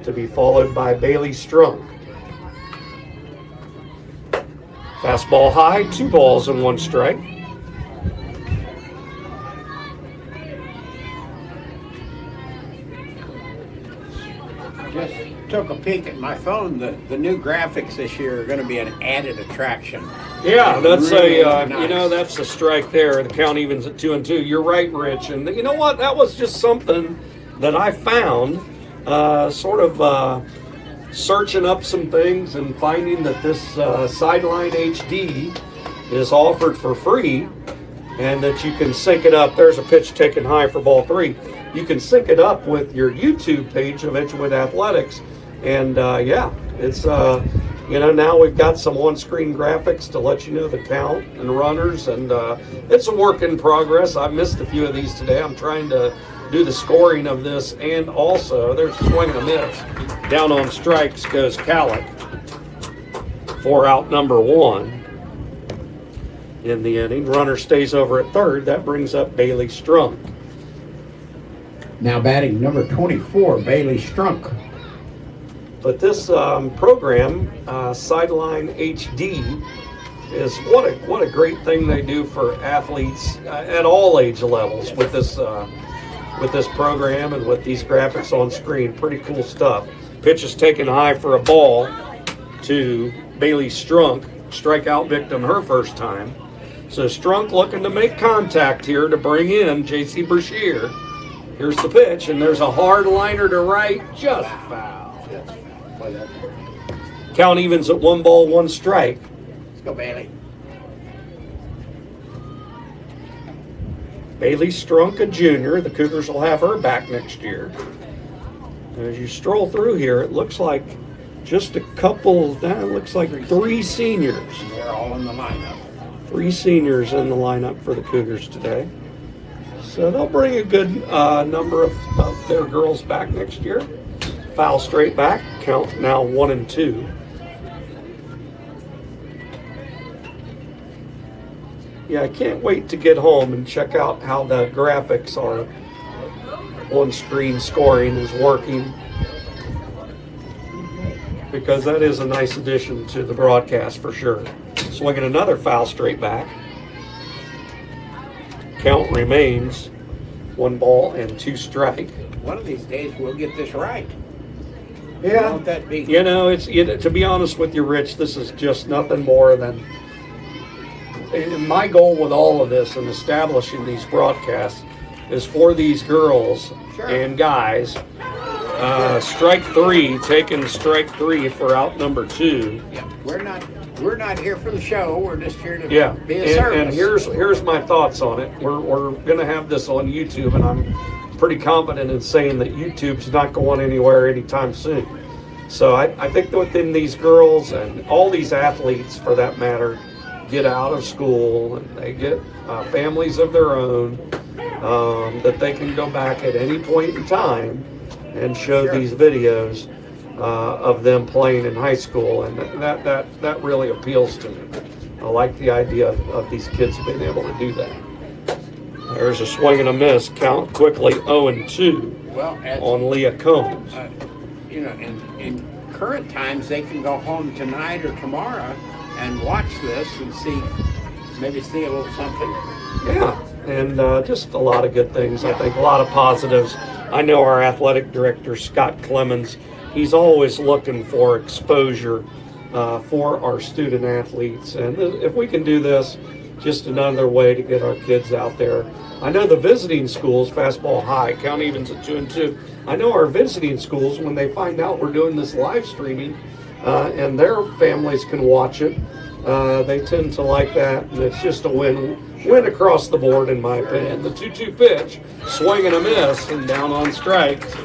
to be followed by Bailey Strunk. Fastball high, 2 balls and 1 strike. Just took a peek at my phone. The new graphics this year are going to be an added attraction. Yeah, that's Really nice. That's a strike there. The count evens at 2-2. You're right, Rich. And you know what? That was just something that I found, searching up some things and finding that this Sideline HD is offered for free, and that you can sync it up. There's a pitch taken high for ball 3. You can sync it up with your YouTube page of Edgewood Athletics, and it's now we've got some on-screen graphics to let you know the count and runners, and it's a work in progress. I missed a few of these today. I'm trying to do the scoring of this, and also there's a swing and a miss. Down on strikes goes Calick for out number 1 in the inning. Runner stays over at third. That brings up Bailey Strunk. Now batting number 24, Bailey Strunk. But this program, Sideline HD, is what a great thing they do for athletes at all age levels with this program and with these graphics on screen. Pretty cool stuff. Pitch is taken high for a ball to Bailey Strunk, strikeout victim her first time. So Strunk looking to make contact here to bring in J.C. Brashear. Here's the pitch, and there's a hard liner to right, just foul. Count evens at 1 ball, 1 strike. Let's go, Bailey. Bailey Strunk, a junior. The Cougars will have her back next year. As you stroll through here, it looks like just a couple, that looks like 3 seniors. They're all in the lineup. 3 seniors in the lineup for the Cougars today. So they'll bring a good number of their girls back next year. Foul straight back, count now 1-2. Yeah, I can't wait to get home and check out how the graphics are. On-screen scoring is working, because that is a nice addition to the broadcast for sure. Swinging another foul straight back. Count remains 1 ball and 2 strike. One of these days we'll get this right. Yeah, Won't that be? To be honest with you, Rich, this is just nothing more than, and my goal with all of this and establishing these broadcasts is for these girls and guys. Strike 3, taking strike 3 for out number 2. Yeah, we're not here for the show. We're just here to be a and service. here's my thoughts on it. We're going to have this on YouTube, and I'm pretty confident in saying that YouTube's not going anywhere anytime soon. So I think that within these girls and all these athletes, for that matter, get out of school and they get families of their own, that they can go back at any point in time and show these videos of them playing in high school, and that really appeals to me. I like the idea of these kids being able to do that. There's a swing and a miss. Count quickly 0-2 Well, as, on Leah Combs. you know, in current times, they can go home tonight or tomorrow and watch this and maybe see a little something. Yeah, and just a lot of good things, I think, a lot of positives. I know our athletic director, Scott Clemens, he's always looking for exposure for our student athletes. And if we can do this, just another way to get our kids out there. I know the visiting schools, Fastball High, count evens at 2-2. I know our visiting schools, when they find out we're doing this live streaming and their families can watch it, they tend to like that, and it's just a win across the board, in my opinion. The 2-2 pitch, swing and a miss, and down on strikes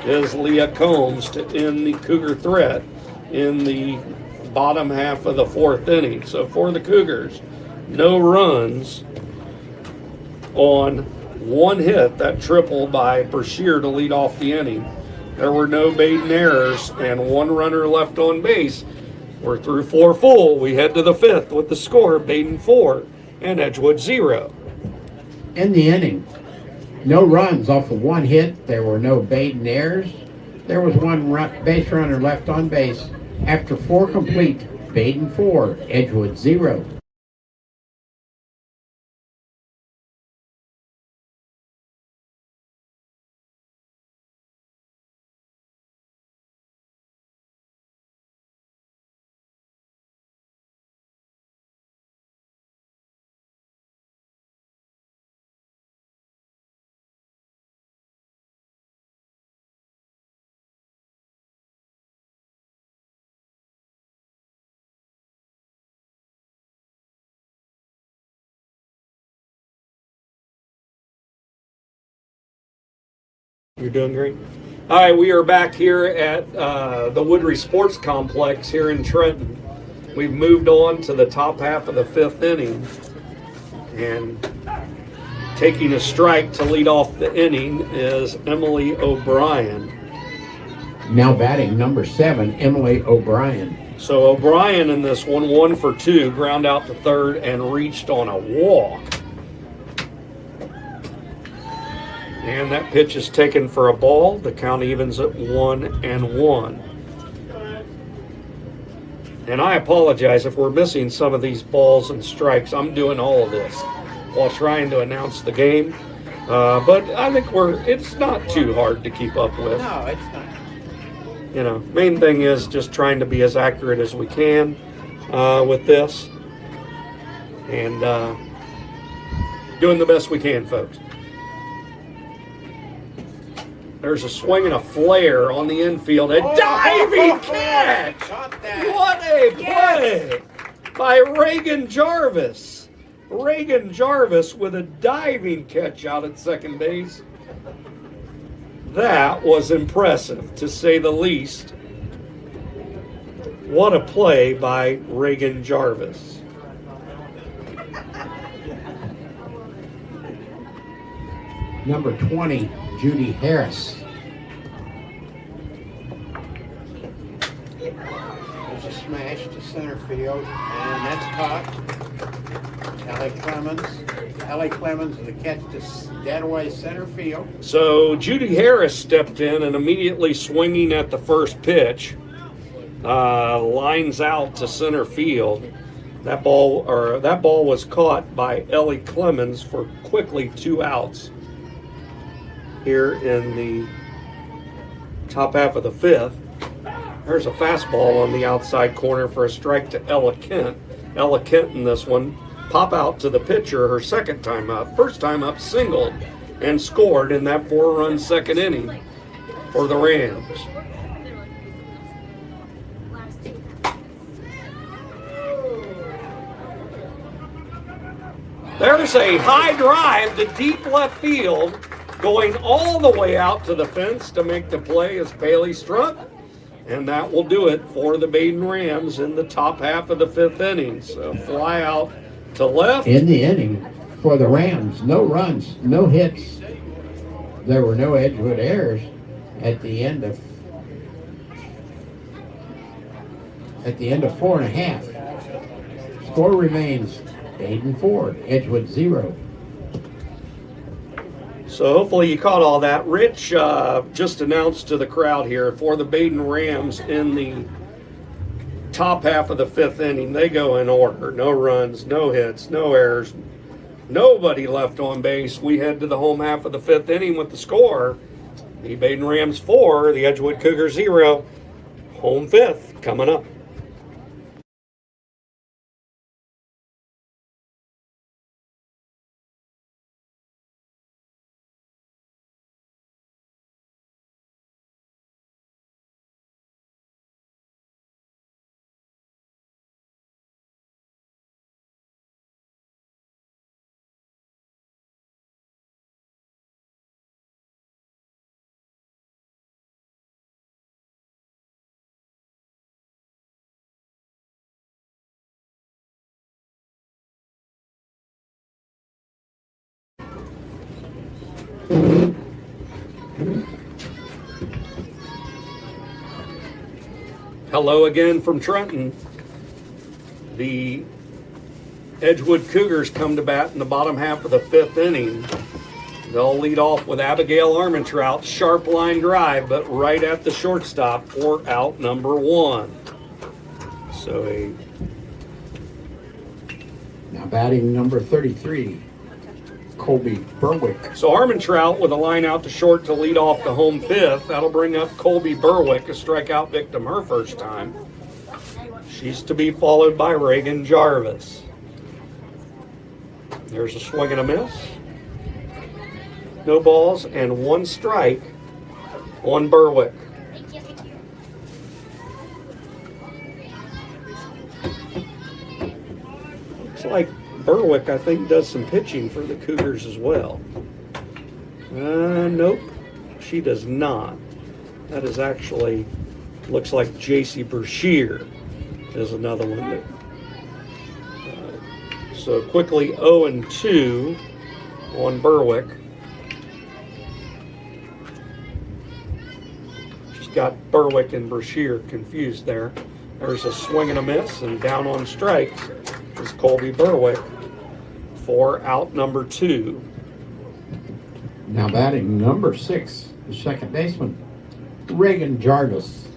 is Leah Combs to end the Cougar threat in the bottom half of the fourth inning. So for the Cougars, no runs on one hit, that triple by Brashear to lead off the inning. There were no Badin errors and one runner left on base. We're through 4 full. We head to the 5th with the score, Badin 4 and Edgewood 0. In the inning, no runs off of one hit. There were no Badin errors. There was one base runner left on base. After 4 complete, Badin 4, Edgewood 0. You're doing great. All right, we are back here at the Woodry Sports Complex here in Trenton. We've moved on to the top half of the 5th inning, and taking a strike to lead off the inning is Emily O'Brien. Now batting number 7, Emily O'Brien. So O'Brien in this one, 1 for 2, ground out to third and reached on a walk. And that pitch is taken for a ball. The count evens at 1-1. And I apologize if we're missing some of these balls and strikes. I'm doing all of this while trying to announce the game. But I think it's not too hard to keep up with. No, it's not. You know, main thing is just trying to be as accurate as we can with this. And doing the best we can, folks. There's a swing and a flare on the infield. A diving catch! Caught that. What a play by Reagan Jarvis. Reagan Jarvis with a diving catch out at second base. That was impressive, to say the least. What a play by Reagan Jarvis. Number 20, Judy Harris. There's a smash to center field, and that's caught. Ellie Clemens with a catch to dead away center field. So Judy Harris stepped in and immediately swinging at the first pitch, lines out to center field. That ball was caught by Ellie Clemens for quickly 2 outs here in the top half of the 5th. There's a fastball on the outside corner for a strike to Ella Kent. Ella Kent in this one pop out to the pitcher her second time up. First time up, singled and scored in that 4-run second inning for the Rams. There's a high drive to deep left field, going all the way out to the fence to make the play as Bailey struck. And that will do it for the Badin Rams in the top half of the 5th inning. So fly out to left. In the inning for the Rams, no runs, no hits. There were no Edgewood errors at the end of 4.5. Score remains Badin 4, Edgewood 0. So hopefully you caught all that. Rich just announced to the crowd here for the Badin Rams in the top half of the 5th inning. They go in order. No runs, no hits, no errors, nobody left on base. We head to the home half of the 5th inning with the score. The Badin Rams 4, the Edgewood Cougars 0. Home 5th coming up. Hello again from Trenton. The Edgewood Cougars come to bat in the bottom half of the 5th inning. They'll lead off with Abigail Armentrout, sharp line drive, but right at the shortstop for out number 1. So Now batting number 33, Colby Berwick. So Armentrout with a line out to short to lead off the home 5th. That'll bring up Colby Berwick, a strikeout victim her first time. She's to be followed by Reagan Jarvis. There's a swing and a miss. No balls and 1 strike on Berwick. Looks like Berwick, I think, does some pitching for the Cougars as well. Nope, she does not. That is actually, looks like J.C. Brashear is another one that. So quickly 0-2 on Berwick. Just got Berwick and Brashear confused there. There's a swing and a miss, and down on strikes is Colby Berwick for out number 2. Now batting number 6, the second baseman, Reagan Jarvis.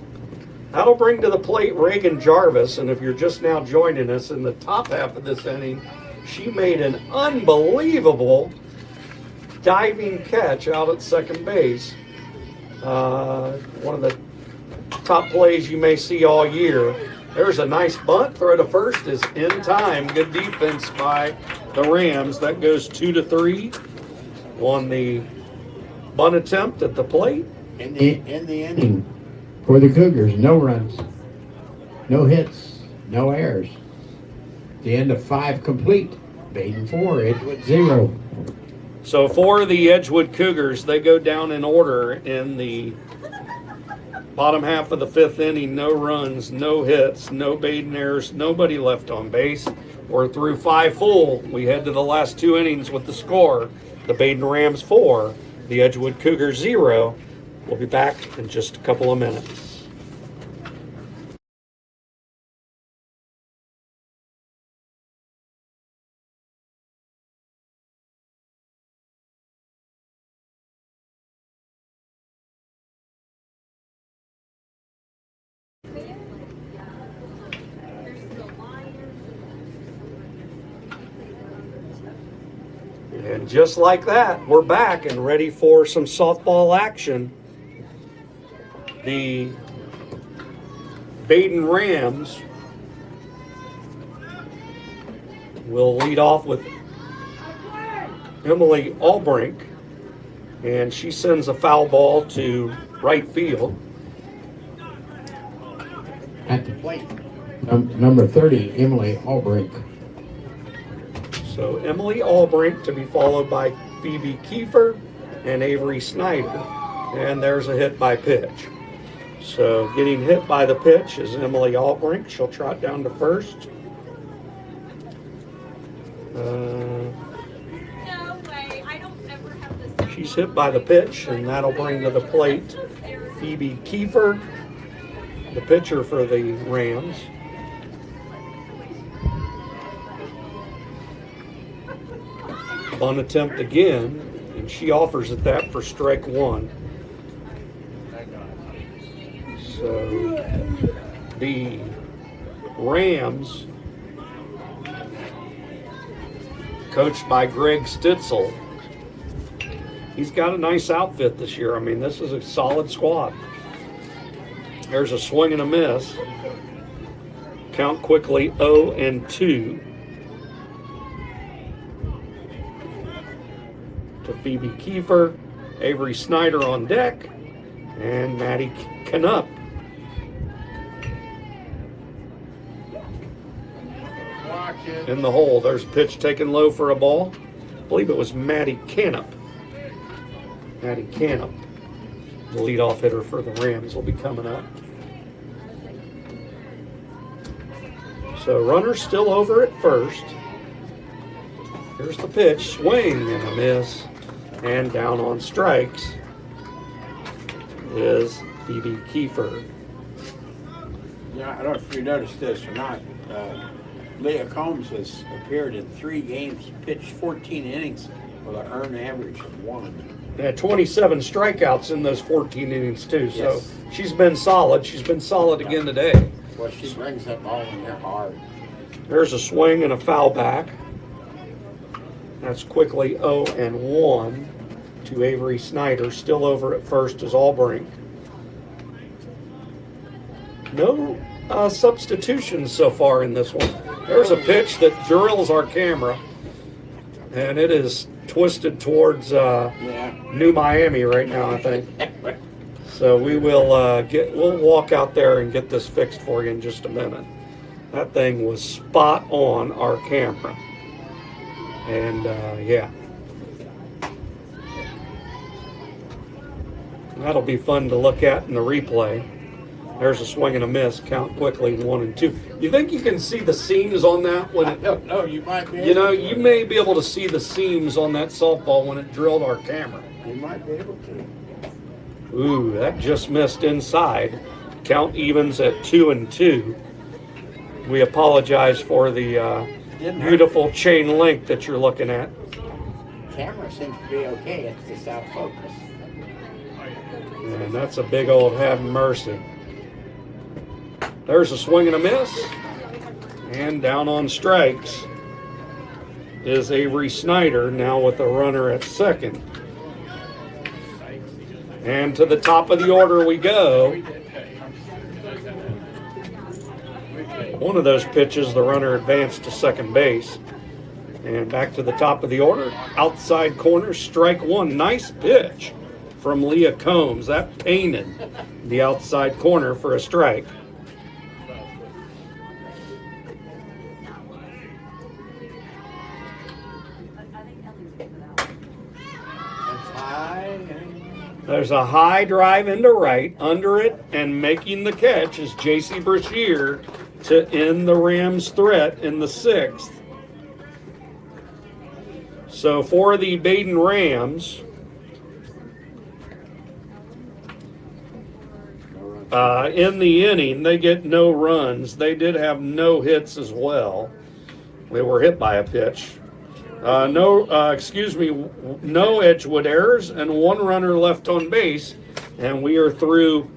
That'll bring to the plate Reagan Jarvis, and if you're just now joining us in the top half of this inning, she made an unbelievable diving catch out at second base. One of the top plays you may see all year. There's a nice bunt. Throw to first is in time. Good defense by the Rams. That goes 2-3 on the bunt attempt at the plate. In the inning for the Cougars, no runs, no hits, no errors. The end of 5 complete. Badin 4, Edgewood 0. So for the Edgewood Cougars, they go down in order in the bottom half of the 5th inning. No runs, no hits, no Badin errors, nobody left on base. We're through 5 full. We head to the last 2 innings with the score. The Badin Rams 4, the Edgewood Cougars 0. We'll be back in just a couple of minutes. And just like that, we're back and ready for some softball action. The Badin Rams will lead off with Emily Albrink, and she sends a foul ball to right field. At the plate, number 30, Emily Albrink. So Emily Albrink to be followed by Phoebe Kiefer and Avery Snyder. And there's a hit by pitch. So getting hit by the pitch is Emily Albrink. She'll trot down to first. She's hit by the pitch, and that'll bring to the plate Phoebe Kiefer, the pitcher for the Rams. Bunt attempt again, and she offers it that for strike one. So the Rams, coached by Greg Stitzel, he's got a nice outfit this year. I mean, this is a solid squad. There's a swing and a miss. Count quickly 0-2 to Phoebe Kiefer, Avery Snyder on deck, and Maddie Knupp. In the hole. There's a pitch taken low for a ball. I believe it was Maddie Knupp. Maddie Knupp, the leadoff hitter for the Rams, will be coming up. So runner still over at first. Here's the pitch, swing and a miss. And down on strikes is Phoebe Kiefer. Yeah, I don't know if you noticed this or not. Leah Combs has appeared in 3 games, pitched 14 innings with an earned average of 1. Had 27 strikeouts in those 14 innings too. So Yes. she's been solid. She's been solid again today. Well, she brings that ball in there hard. There's a swing and a foul back. That's quickly 0-1 to Avery Snyder. Still over at first is Albrink. No substitutions so far in this one. There's a pitch that drills our camera, and it is twisted towards New Miami right now, I think. So we will we'll walk out there and get this fixed for you in just a minute. That thing was spot on our camera, and yeah, that'll be fun to look at in the replay. There's a swing and a miss. Count quickly 1-2. You think you can see the seams on that when it? don't know. You might be. You know, you may be able to see the seams on that softball when it drilled our camera. You might be able to. Ooh, that just missed inside. Count evens at 2-2. We apologize for the beautiful chain link that you're looking at. Camera seems to be okay. It's just out of focus. And that's a big old have mercy. There's a swing and a miss. And down on strikes is Avery Snyder, now with a runner at second. And to the top of the order we go. One of those pitches, the runner advanced to second base. And back to the top of the order. Outside corner, strike one. Nice pitch from Leah Combs. That painted the outside corner for a strike. That's high. There's a high drive into right, under it, and making the catch is J.C. Brashear to end the Rams' threat in the 6th. So for the Badin Rams, in the inning, they get no runs. They did have no hits as well. They were hit by a pitch. No Edgewood errors and 1 runner left on base. And we are through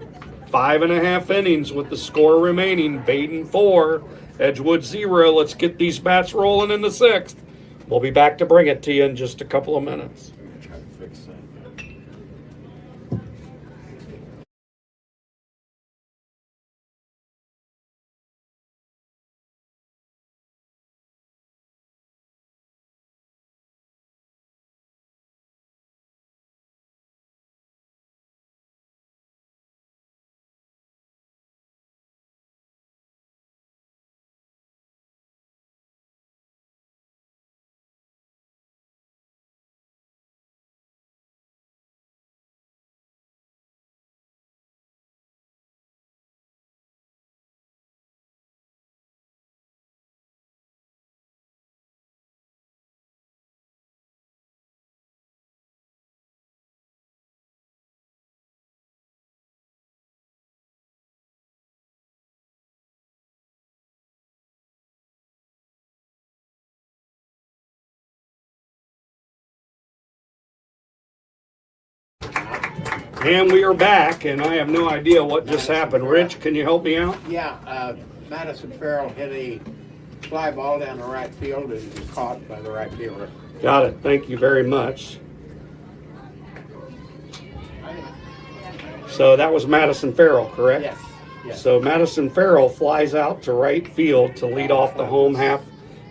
5.5 innings with the score remaining. Badin 4, Edgewood 0. Let's get these bats rolling in the 6th. We'll be back to bring it to you in just a couple of minutes. Try to fix that. And we are back, and I have no idea what just happened. Rich, can you help me out? Yeah, Madison Farrell hit a fly ball down the right field and was caught by the right fielder. Got it. Thank you very much. So that was Madison Farrell, correct? Yes. Yes. So Madison Farrell flies out to right field to lead off the home half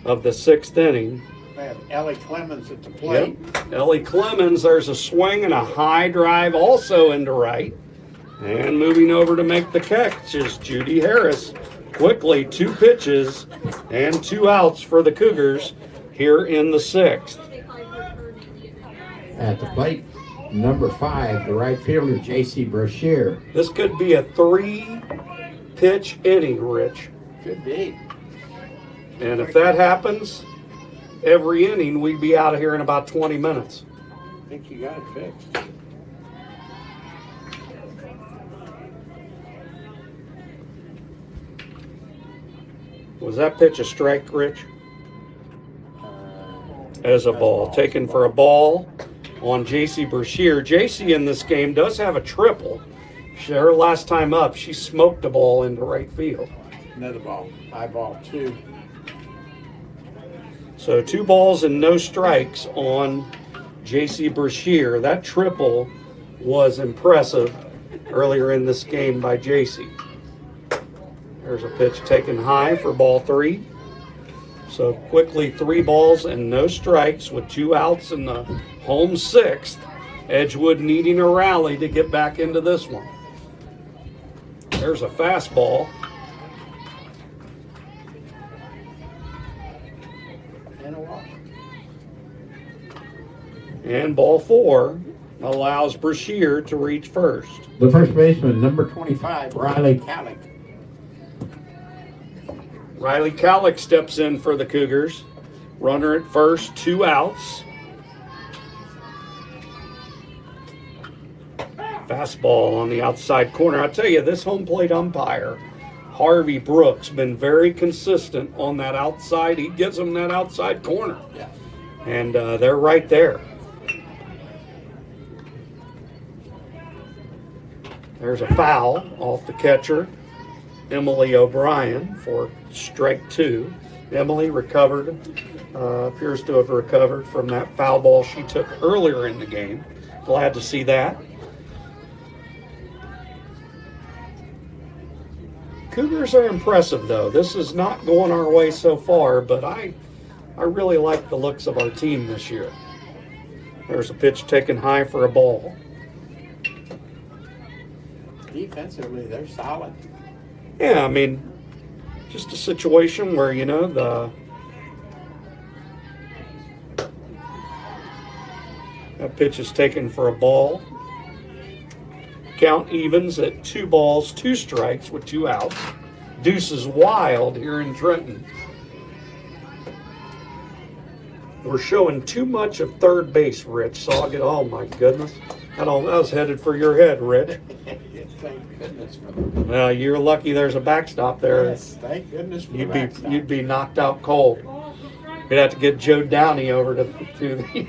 of the 6th inning. They have Ellie Clemens at the plate. Yep. Ellie Clemens, there's a swing and a high drive also into right. And moving over to make the catch is Judy Harris. Quickly, 2 pitches and 2 outs for the Cougars here in the 6th. At the plate, number 5, the right fielder, J.C. Brashear. This could be a 3-pitch inning, Rich. Could be. And if that happens, every inning we'd be out of here in about 20 minutes. I think you got it fixed. Was that pitch a strike, Rich? As a ball. Taken for a ball on J.C. Brashear. J.C. in this game does have a triple. Her last time up, she smoked the ball into right field. Another ball. High ball 2. So 2 balls and no strikes on J.C. Brashear. That triple was impressive earlier in this game by J.C. There's a pitch taken high for ball 3. So quickly 3 balls and no strikes with 2 outs in the home 6th. Edgewood needing a rally to get back into this one. There's a fastball. And a walk. And ball 4 allows Brashear to reach first. The first baseman, number 25, Riley Calic. Riley Calick steps in for the Cougars. Runner at first, 2 outs. Fastball on the outside corner. I tell you, this home plate umpire, Harvey Brooks, been very consistent on that outside. He gives them that outside corner. Yeah. And they're right there. There's a foul off the catcher, Emily O'Brien, for strike 2. Emily recovered, appears to have recovered from that foul ball she took earlier in the game. Glad to see that. Cougars are impressive, though. This is not going our way so far, but I really like the looks of our team this year. There's a pitch taken high for a ball. Defensively, they're solid. Yeah, I mean, just a situation where, you know, that pitch is taken for a ball. Count evens at 2 balls, 2 strikes with 2 outs. Deuce is wild here in Trenton. We're showing too much of third base, Rich. So I'll get, oh my goodness. That was headed for your head, Rich. Thank goodness for the Well, you're lucky there's a backstop there. Yes, thank goodness for the backstop. You'd be knocked out cold. You'd have to get Joe Downey over to the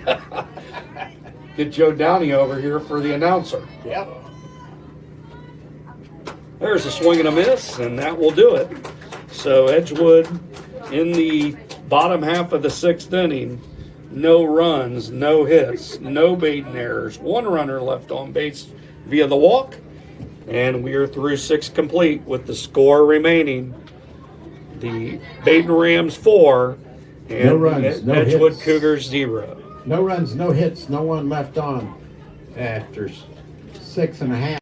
get Joe Downey over here for the announcer. Yep. There's a swing and a miss, and that will do it. So Edgewood in the bottom half of the 6th inning, no runs, no hits, no Badin errors, 1 runner left on base via the walk, and we are through 6 complete with the score remaining. The Badin Rams 4 and No runs, no Edgewood hits. Cougars 0. No runs, no hits, no one left on after 6.5.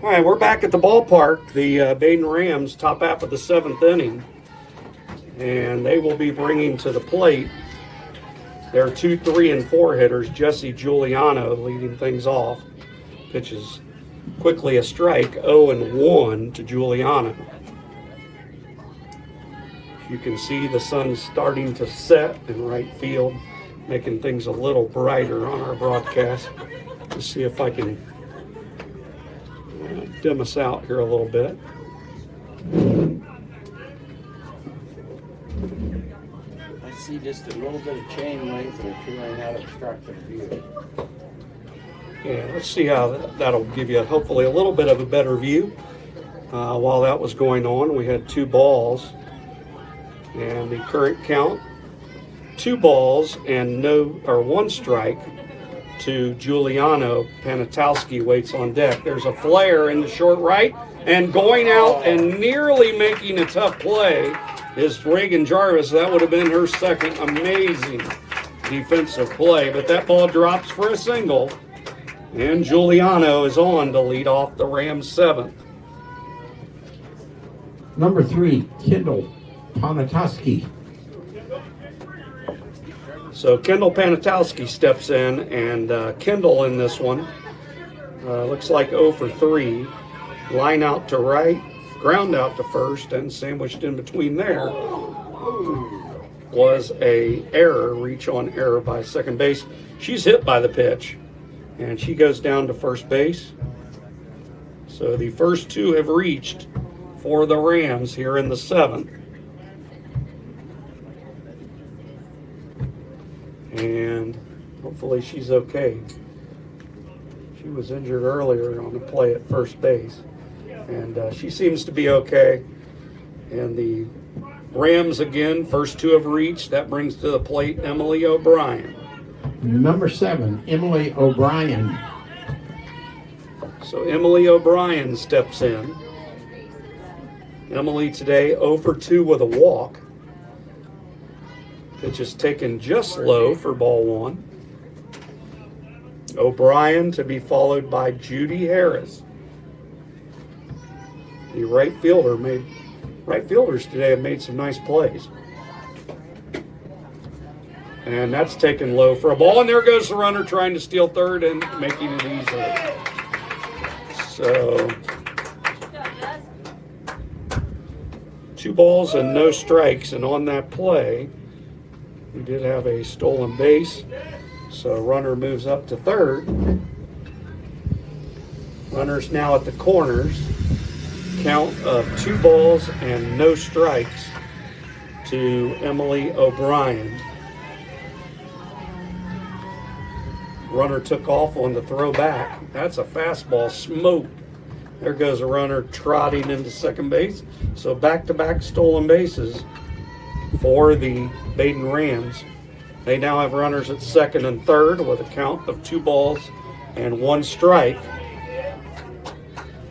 All right, we're back at the ballpark. The Badin Rams top half of the 7th inning. And they will be bringing to the plate their 2, 3, and 4 hitters. Jesse Giuliano leading things off. Pitches quickly a strike, 0-1 to Giuliano. You can see the sun starting to set in right field, making things a little brighter on our broadcast. Let's see if I can dim us out here a little bit. I see just a little bit of chain link and a feeling that obstructed view. Yeah, let's see how that'll give you hopefully a little bit of a better view. While that was going on, we had 2 balls. And the current count, 2 balls and 1 strike to Giuliano. Panatowski waits on deck. There's a flare in the short right, and going out and nearly making a tough play is Reagan Jarvis. That would have been her second amazing defensive play, but that ball drops for a single, and Giuliano is on to lead off the Rams 7th. Number 3, Kendall Panatowski. So Kendall Panatowski steps in, and Kendall in this one looks like 0 for 3. Line out to right, ground out to first, and sandwiched in between there was a error, reach on error by second base. She's hit by the pitch, and she goes down to first base. So the first 2 have reached for the Rams here in the 7th. And hopefully she's okay. She was injured earlier on the play at first base, and she seems to be okay. And the Rams again, first 2 have reached. That brings to the plate Emily O'Brien. Number 7, Emily O'Brien. So Emily O'Brien steps in. Emily today 0 for 2 with a walk. Pitch is taken just low for ball 1. O'Brien to be followed by Judy Harris. The right fielders today have made some nice plays. And that's taken low for a ball, and there goes the runner trying to steal third and making it easy. So 2 balls and no strikes, and on that play, we did have a stolen base, so runner moves up to third. Runner's now at the corners. Count of 2 balls and no strikes to Emily O'Brien. Runner took off on the throw back. That's a fastball smoke. There goes a runner trotting into second base. So back-to-back stolen bases for the Badin Rams. They now have runners at second and third with a count of 2 balls and 1 strike.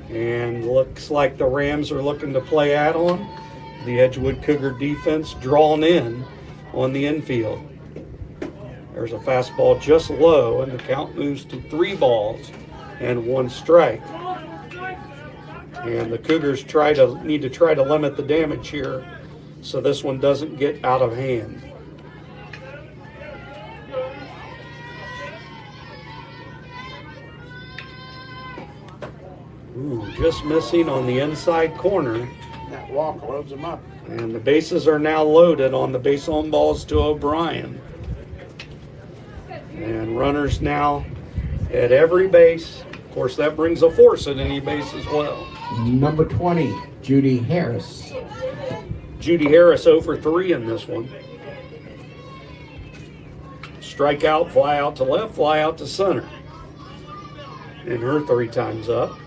And looks like the Rams are looking to play add-on. The Edgewood Cougar defense drawn in on the infield. There's a fastball just low, and the count moves to 3 balls and 1 strike. And the Cougars need to try to limit the damage here so this one doesn't get out of hand. Ooh, just missing on the inside corner. That walk loads them up. And the bases are now loaded on the base on balls to O'Brien. And runners now at every base. Of course, that brings a force at any base as well. Number 20, Judy Harris. Judy Harris 0 for 3 in this one. Strike out, fly out to left, fly out to center. And her 3 times up.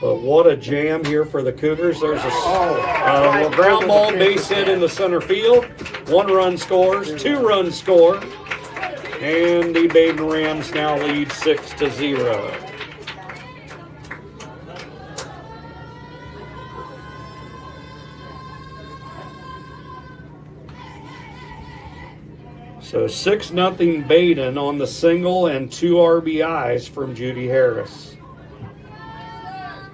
But what a jam here for the Cougars. There's a ground ball base hit in the center field. 1 run scores, 2 runs score. And the Badin Rams now lead 6-0. So 6-0 Badin on the single and 2 RBIs from Judy Harris.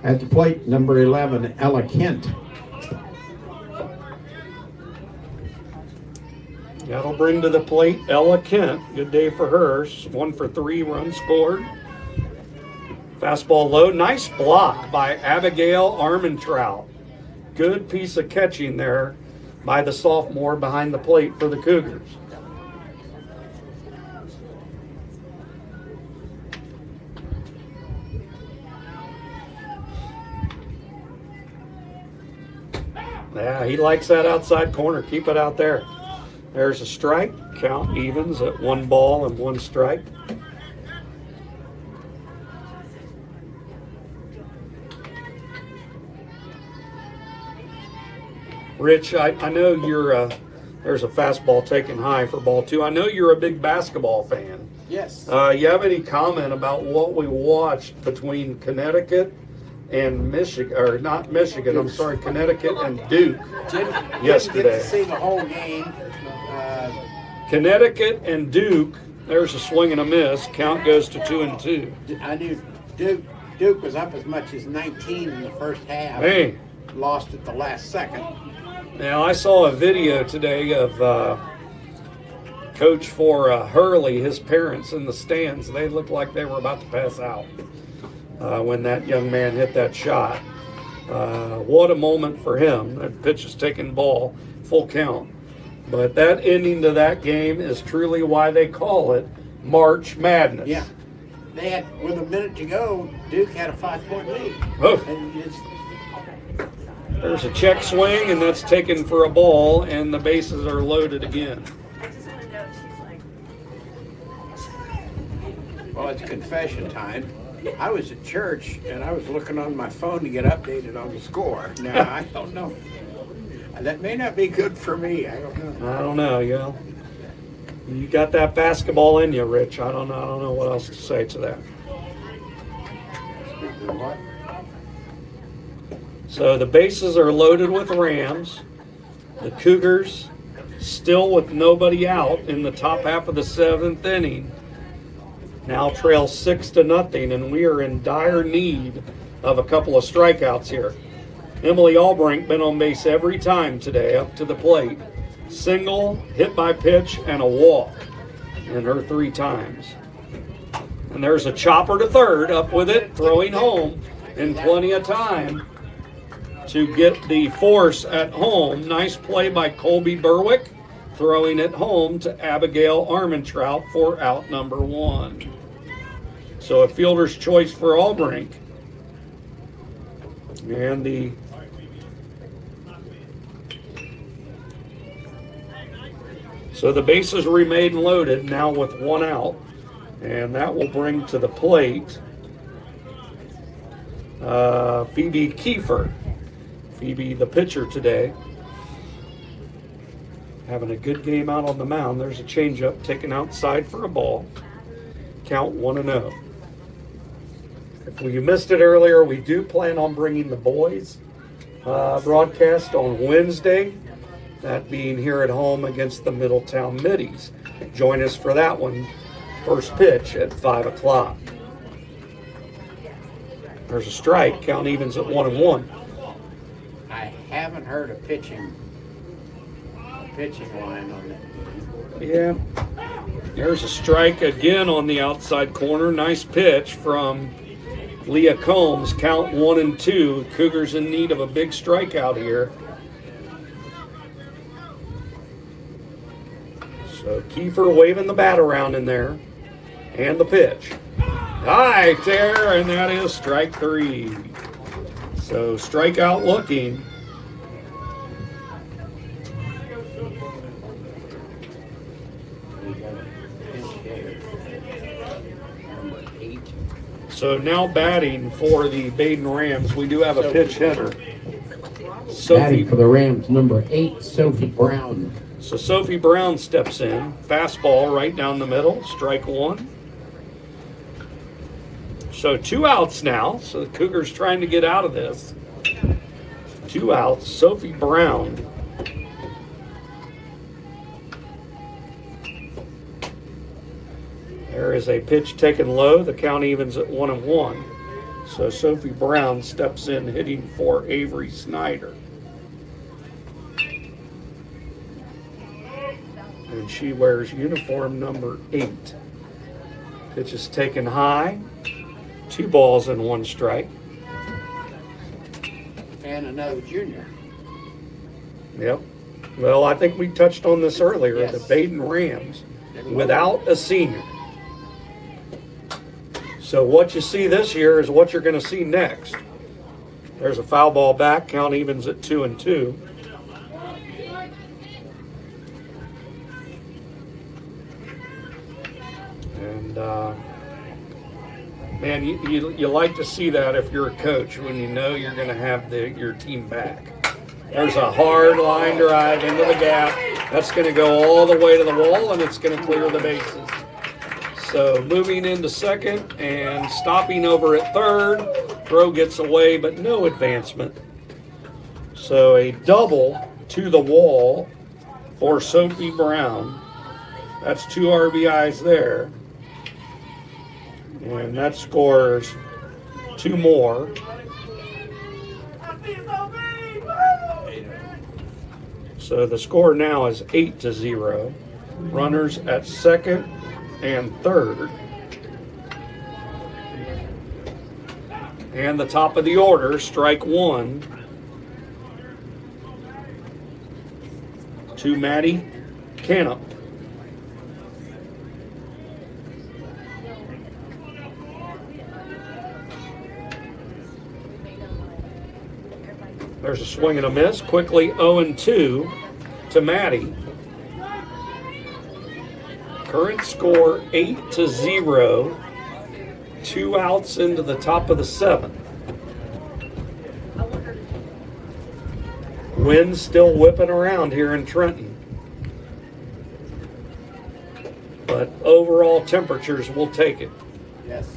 At the plate, number 11, Ella Kent. That'll bring to the plate Ella Kent. Good day for her. 1 for 3 runs scored. Fastball low. Nice block by Abigail Armentrout. Good piece of catching there by the sophomore behind the plate for the Cougars. Yeah, he likes that outside corner. Keep it out there. There's a strike. Count evens at 1 ball and 1 strike. Rich, I know you're, there's a fastball taken high for ball 2. I know you're a big basketball fan. Yes. You have any comment about what we watched between Connecticut and Michigan, or not Michigan, I'm sorry, Connecticut and Duke yesterday? Didn't get to see the whole game. Connecticut and Duke, there's a swing and a miss. Count goes to 2-2. I knew Duke was up as much as 19 in the first half. Hey. Lost at the last second. Now, I saw a video today of coach for Hurley, his parents in the stands. They looked like they were about to pass out when that young man hit that shot. What a moment for him. That pitch is taking ball, full count. But that ending to that game is truly why they call it March Madness. Yeah. They had, with a minute to go, Duke had a 5-point lead. Oh. And it's, There's a check swing, and that's taken for a ball, and the bases are loaded again. well, it's confession time. I was at church, and I was looking on my phone to get updated on the score. Now, I don't know. That may not be good for me. I don't know. I don't know, you got that basketball in you, Rich. I don't know what else to say to that. What? So the bases are loaded with Rams. The Cougars still with nobody out in the top half of the 7th inning. Now trail 6-0, and we are in dire need of a couple of strikeouts here. Emily Albrink been on base every time today up to the plate. Single, hit by pitch, and a walk in her 3 times. And there's a chopper to third, up with it, throwing home in plenty of time to get the force at home. Nice play by Colby Berwick, throwing it home to Abigail Armentrout for out number 1. So a fielder's choice for Albrink. And so the bases remain loaded now with 1 out. And that will bring to the plate Phoebe Kiefer. Phoebe, the pitcher today, having a good game out on the mound. There's a changeup taken outside for a ball. Count 1-0. If you missed it earlier, we do plan on bringing the boys broadcast on Wednesday, that being here at home against the Middletown Middies. Join us for that one. First pitch at 5 o'clock. There's a strike. Count evens at 1-1. I haven't heard a pitching line on that. Yeah. There's a strike again on the outside corner. Nice pitch from Leah Combs. Count 1-2. Cougars in need of a big strikeout here. So Kiefer waving the bat around in there. And the pitch. Right there, and that is strike 3. So strikeout looking. So now batting for the Badin Rams, we do have a pitch hitter. Batting for the Rams, number 8, Sophie Brown. So Sophie Brown steps in. Fastball right down the middle, strike 1. So 2 outs now. So the Cougars trying to get out of this. 2 outs. Sophie Brown. There is a pitch taken low. The count evens at 1-1. So Sophie Brown steps in hitting for Avery Snyder. And she wears uniform number 8. Pitch is taken high. 2 balls and 1 strike. And another junior. Yep. Well, I think we touched on this earlier. Yes. The Badin Rams without a senior. So what you see this year is what you're going to see next. There's a foul ball back. Count evens at 2-2. And man, you like to see that if you're a coach, when you know you're going to have your team back. There's a hard line drive into the gap. That's going to go all the way to the wall, and it's going to clear the bases. So moving into second and stopping over at third. Throw gets away, but no advancement. So a double to the wall for Sophie Brown. That's 2 RBIs there. And that scores 2 more. So the score now is 8-0. Runners at second and third. And the top of the order, strike 1 to Maddie Canup. There's a swing and a miss. Quickly 0-2 to Maddie. Current score 8-0. 2 outs into the top of the 7th. Wind still whipping around here in Trenton. But overall temperatures will take it. Yes.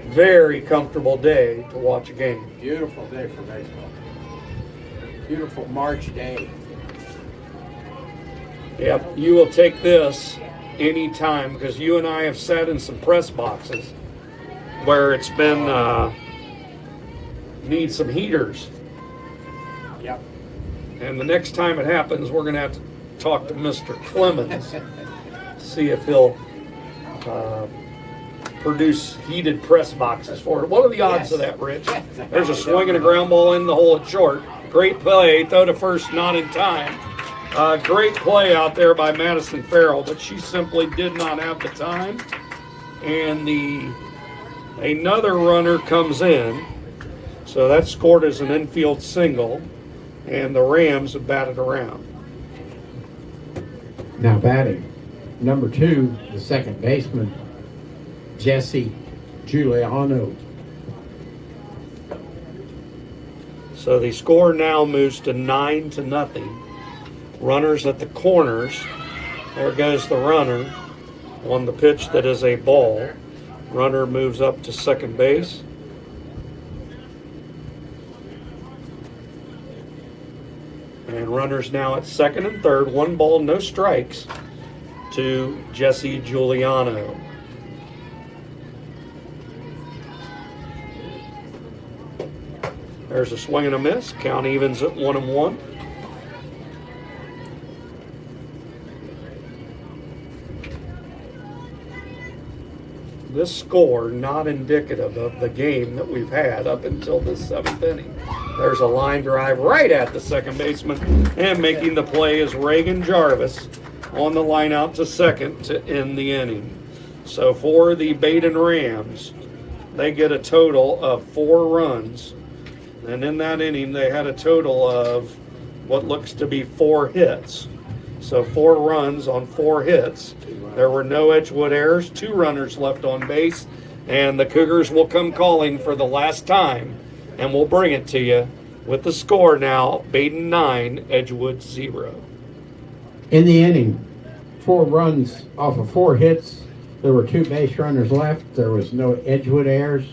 Very comfortable day to watch a game. Beautiful day for baseball. Beautiful March day. Yep, you will take this anytime, because you and I have sat in some press boxes where it's been need some heaters. Yep. And the next time it happens, we're going to have to talk to Mr. Clemens, see if he'll produce heated press boxes for it. What are the odds of that, Rich? There's a swing and a ground ball in the hole at short. Great play, throw to first, not in time. Great play out there by Madison Farrell, but she simply did not have the time. And another runner comes in, so that's scored as an infield single, and the Rams have batted around. Now batting, number 2, the second baseman, Jesse Giuliano. So the score now moves to 9-0. Runners at the corners. There goes the runner on the pitch that is a ball. Runner moves up to second base. And runners now at second and third. 1 ball, no strikes to Jesse Giuliano. There's a swing and a miss. Count evens at 1-1. This score not indicative of the game that we've had up until this 7th inning. There's a line drive right at the second baseman, and making the play is Reagan Jarvis on the line out to second to end the inning. So for the Badin Rams, they get a total of 4 runs, and in that inning they had a total of what looks to be 4 hits. So 4 runs on 4 hits. There were no Edgewood errors, 2 runners left on base, and the Cougars will come calling for the last time, and we'll bring it to you with the score now, Badin 9, Edgewood 0. In the inning, 4 runs off of 4 hits. There were 2 base runners left. There was no Edgewood errors.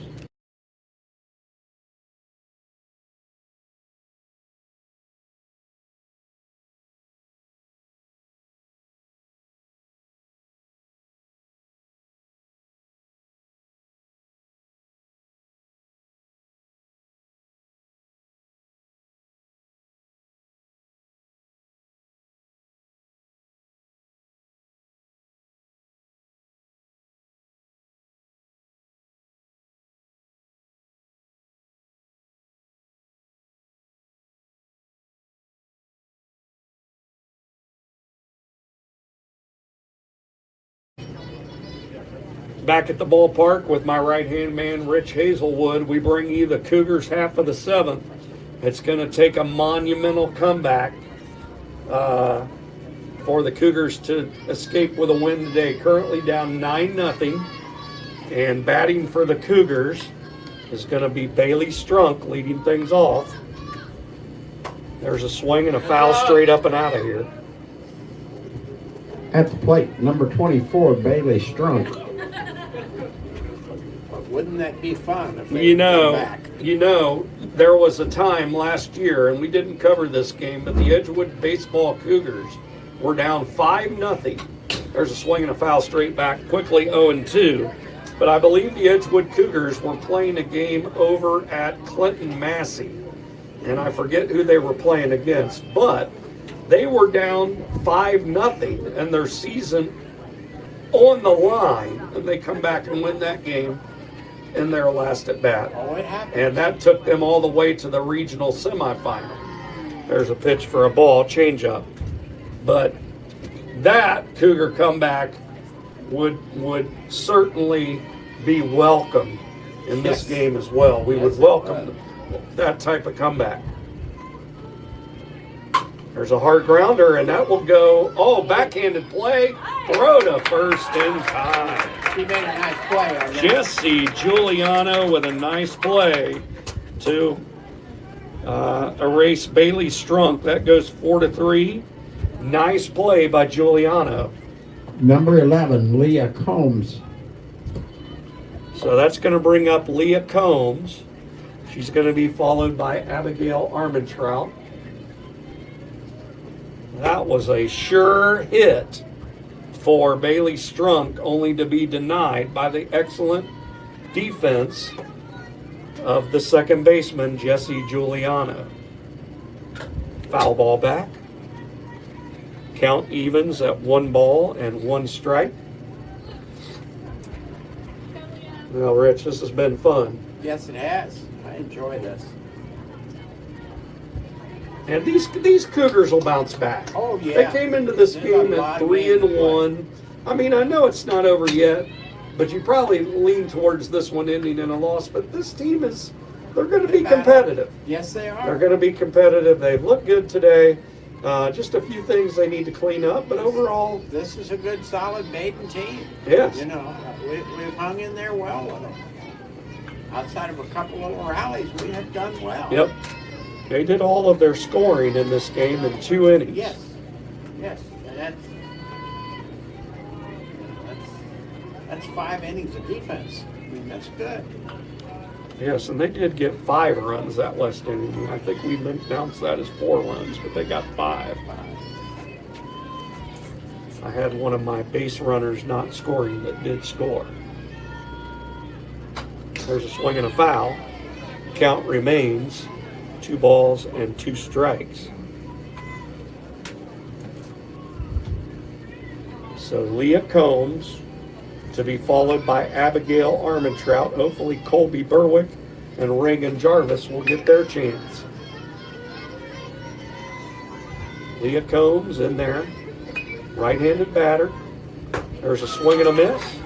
Back at the ballpark with my right-hand man, Rich Hazelwood, we bring you the Cougars half of the seventh. It's going to take a monumental comeback for the Cougars to escape with a win today. Currently down 9-0. And batting for the Cougars is going to be Bailey Strunk leading things off. There's a swing and a foul straight up and out of here. At the plate, number 24, Bailey Strunk. Wouldn't that be fun if they come back? There was a time last year, and we didn't cover this game, but the Edgewood baseball Cougars were down 5-0. There's a swing and a foul straight back, quickly 0-2. But I believe the Edgewood Cougars were playing a game over at Clinton Massey, and I forget who they were playing against, but they were down 5-0, and their season on the line, and they come back and win that game in their last at bat. Oh, it happened. And that took them all the way to the regional semifinal. There's a pitch for a ball, changeup. But that Cougar comeback would certainly be welcomed in this game as well. We would welcome that type of comeback. There's a hard grounder, and that will go, backhanded play, throw to first in time. She made a nice play on that. Jesse Giuliano with a nice play to erase Bailey Strunk. That goes 4-3. Nice play by Giuliano. Number 11, Leah Combs. So that's going to bring up Leah Combs. She's going to be followed by Abigail Armentrout. That was a sure hit for Bailey Strunk, only to be denied by the excellent defense of the second baseman, Jesse Giuliano. Foul ball back. Count evens at 1 ball and 1 strike. Well, Rich, this has been fun. Yes, it has. I enjoy this. And these Cougars will bounce back. Oh, yeah. They came into this There's a game lot at of 3-1. I mean, I know it's not over yet, but you probably lean towards this one ending in a loss. But this team they're going to be competitive. Yes, they are. They're going to be competitive. They've looked good today. Just a few things they need to clean up, but overall, This is a good, solid Badin team. yes. You know, we've hung in there well with them. Outside of a couple little rallies, we have done well. Yep. They did all of their scoring in this game in 2 innings. Yes. And that's 5 innings of defense. I mean, that's good. Yes, and they did get 5 runs that last inning. I think we announced that as 4 runs, but they got 5. I had one of my base runners not scoring that did score. There's a swing and a foul. Count remains 2 balls and 2 strikes. So Leah Combs to be followed by Abigail Armentrout. Hopefully Colby Berwick and Reagan Jarvis will get their chance. Leah Combs in there, right-handed batter. There's a swing and a miss.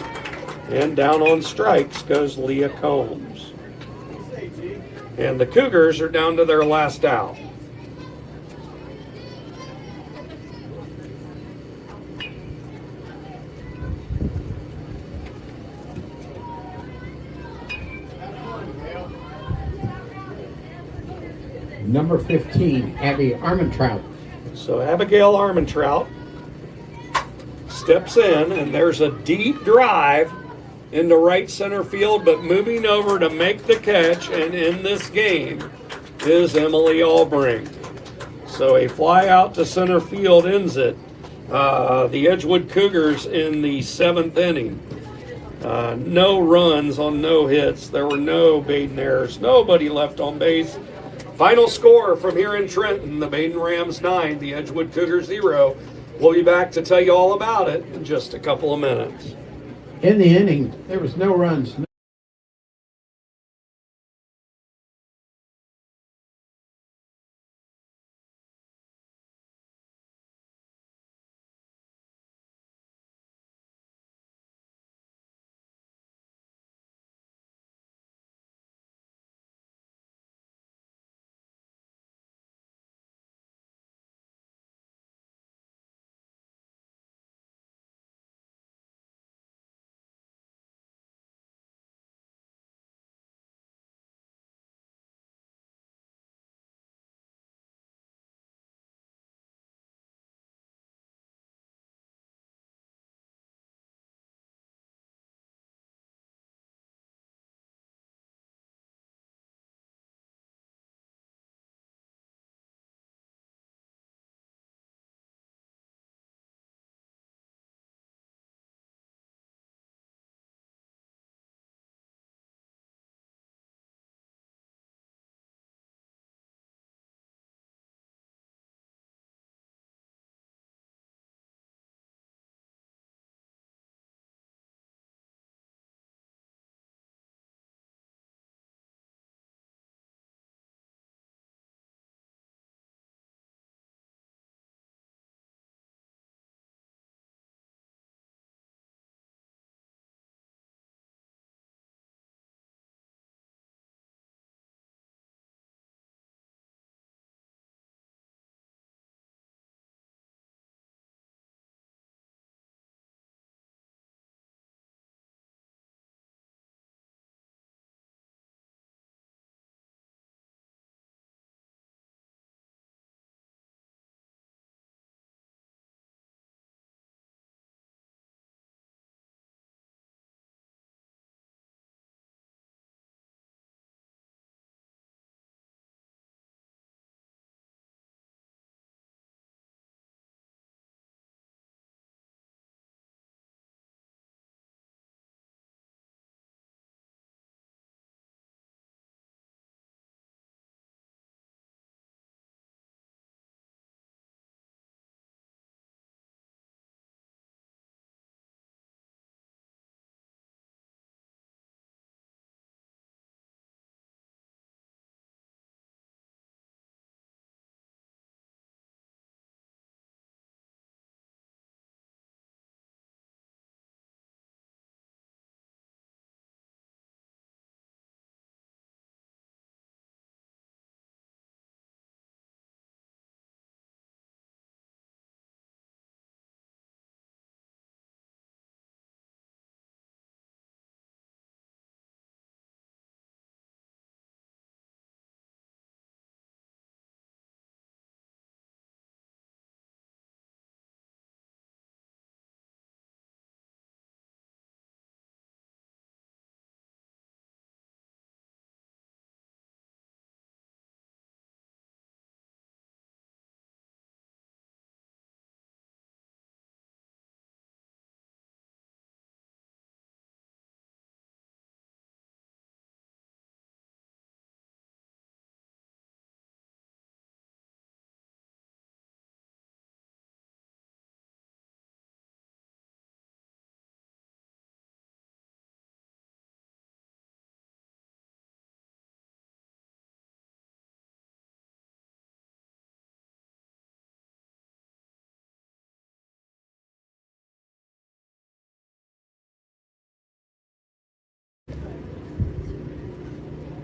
And down on strikes goes Leah Combs. And the Cougars are down to their last out. Number 15, Abby Armentrout. So Abigail Armentrout steps in, and there's a deep drive into right center field, but moving over to make the catch and in this game is Emily Albring. So a fly out to center field ends it. The Edgewood Cougars in the 7th inning. No runs on no hits. There were no Badin errors. Nobody left on base. Final score from here in Trenton, the Badin Rams 9, the Edgewood Cougars 0. We'll be back to tell you all about it in just a couple of minutes. In the inning, there was no runs,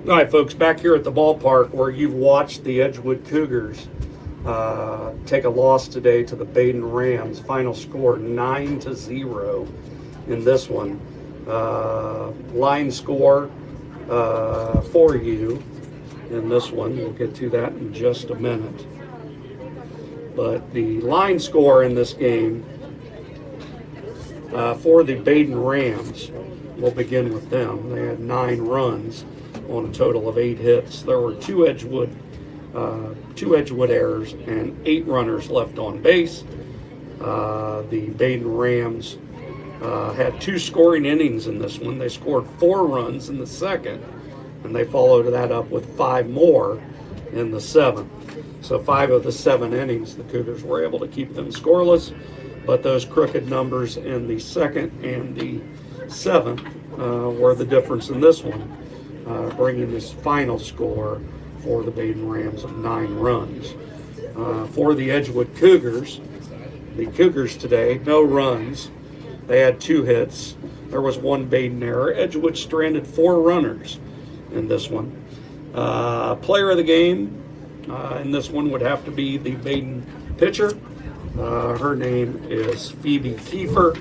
All right, folks, back here at the ballpark where you've watched the Edgewood Cougars take a loss today to the Badin Rams. Final score 9-0 in this one. Line score for you in this one. We'll get to that in just a minute. But the line score in this game for the Badin Rams, we'll begin with them. They had 9 runs on a total of 8 hits. There were two Edgewood errors and 8 runners left on base. The Badin Rams had 2 scoring innings in this one. They scored 4 runs in the second, and they followed that up with 5 more in the 7th. So 5 of the 7 innings, the Cougars were able to keep them scoreless, but those crooked numbers in the 2nd and the 7th were the difference in this one, bringing this final score for the Badin Rams of 9 runs. For the Edgewood Cougars, the Cougars today, no runs. They had 2 hits. There was 1 Badin error. Edgewood stranded 4 runners in this one. Player of the game in this one would have to be the Badin pitcher. Her name is Phoebe Kiefer.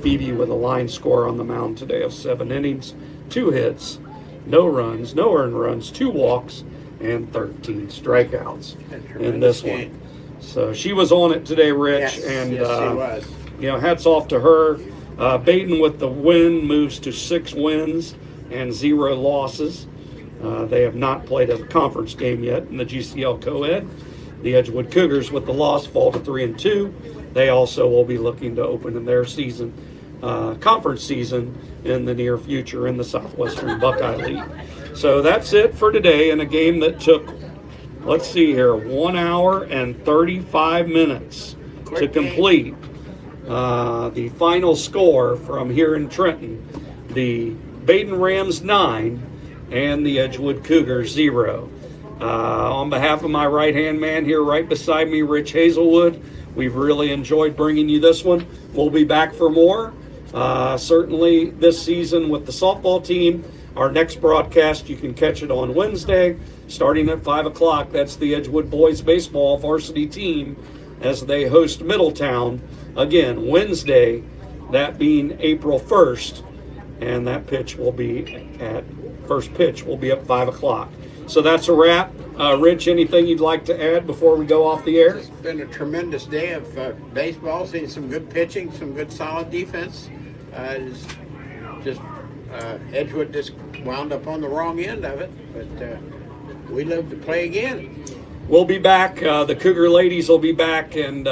Phoebe with a line score on the mound today of 7 innings, 2 hits, no runs, no earned runs, 2 walks, and 13 strikeouts in this one. So she was on it today, Rich, Yes, and yes, she was. hats off to her. Badin with the win moves to 6 wins and 0 losses. They have not played a conference game yet in the GCL Co-Ed. The Edgewood Cougars with the loss fall to 3-2. They also will be looking to open in their season, conference season in the near future in the Southwestern Buckeye League. So that's it for today in a game that took, let's see here, 1 hour and 35 minutes to complete. The final score from here in Trenton, the Badin Rams 9 and the Edgewood Cougars 0. On behalf of my right-hand man here right beside me, Rich Hazelwood, we've really enjoyed bringing you this one. We'll be back for more, certainly this season with the softball team. Our next broadcast, you can catch it on Wednesday, starting at 5 o'clock. That's the Edgewood Boys Baseball varsity team as they host Middletown. Again, Wednesday, that being April 1st, and that first pitch will be at 5 o'clock. So that's a wrap. Rich, anything you'd like to add before we go off the air? It's been a tremendous day of baseball, seeing some good pitching, some good solid defense. Edgewood just wound up on the wrong end of it, but we live to play again. We'll be back. The Cougar ladies will be back, and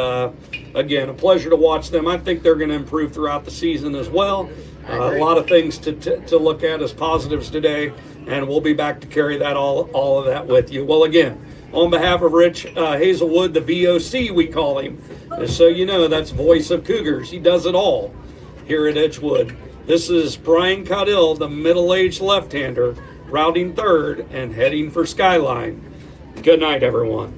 again, a pleasure to watch them. I think they're going to improve throughout the season as well. A lot of things to look at as positives today, and we'll be back to carry that all of that with you. Well, again, on behalf of Rich Hazelwood, the VOC we call him, just so you know, that's Voice of Cougars. He does it all here at Edgewood. This is Brian Caudill, the middle-aged left-hander, routing third and heading for Skyline. Good night, everyone.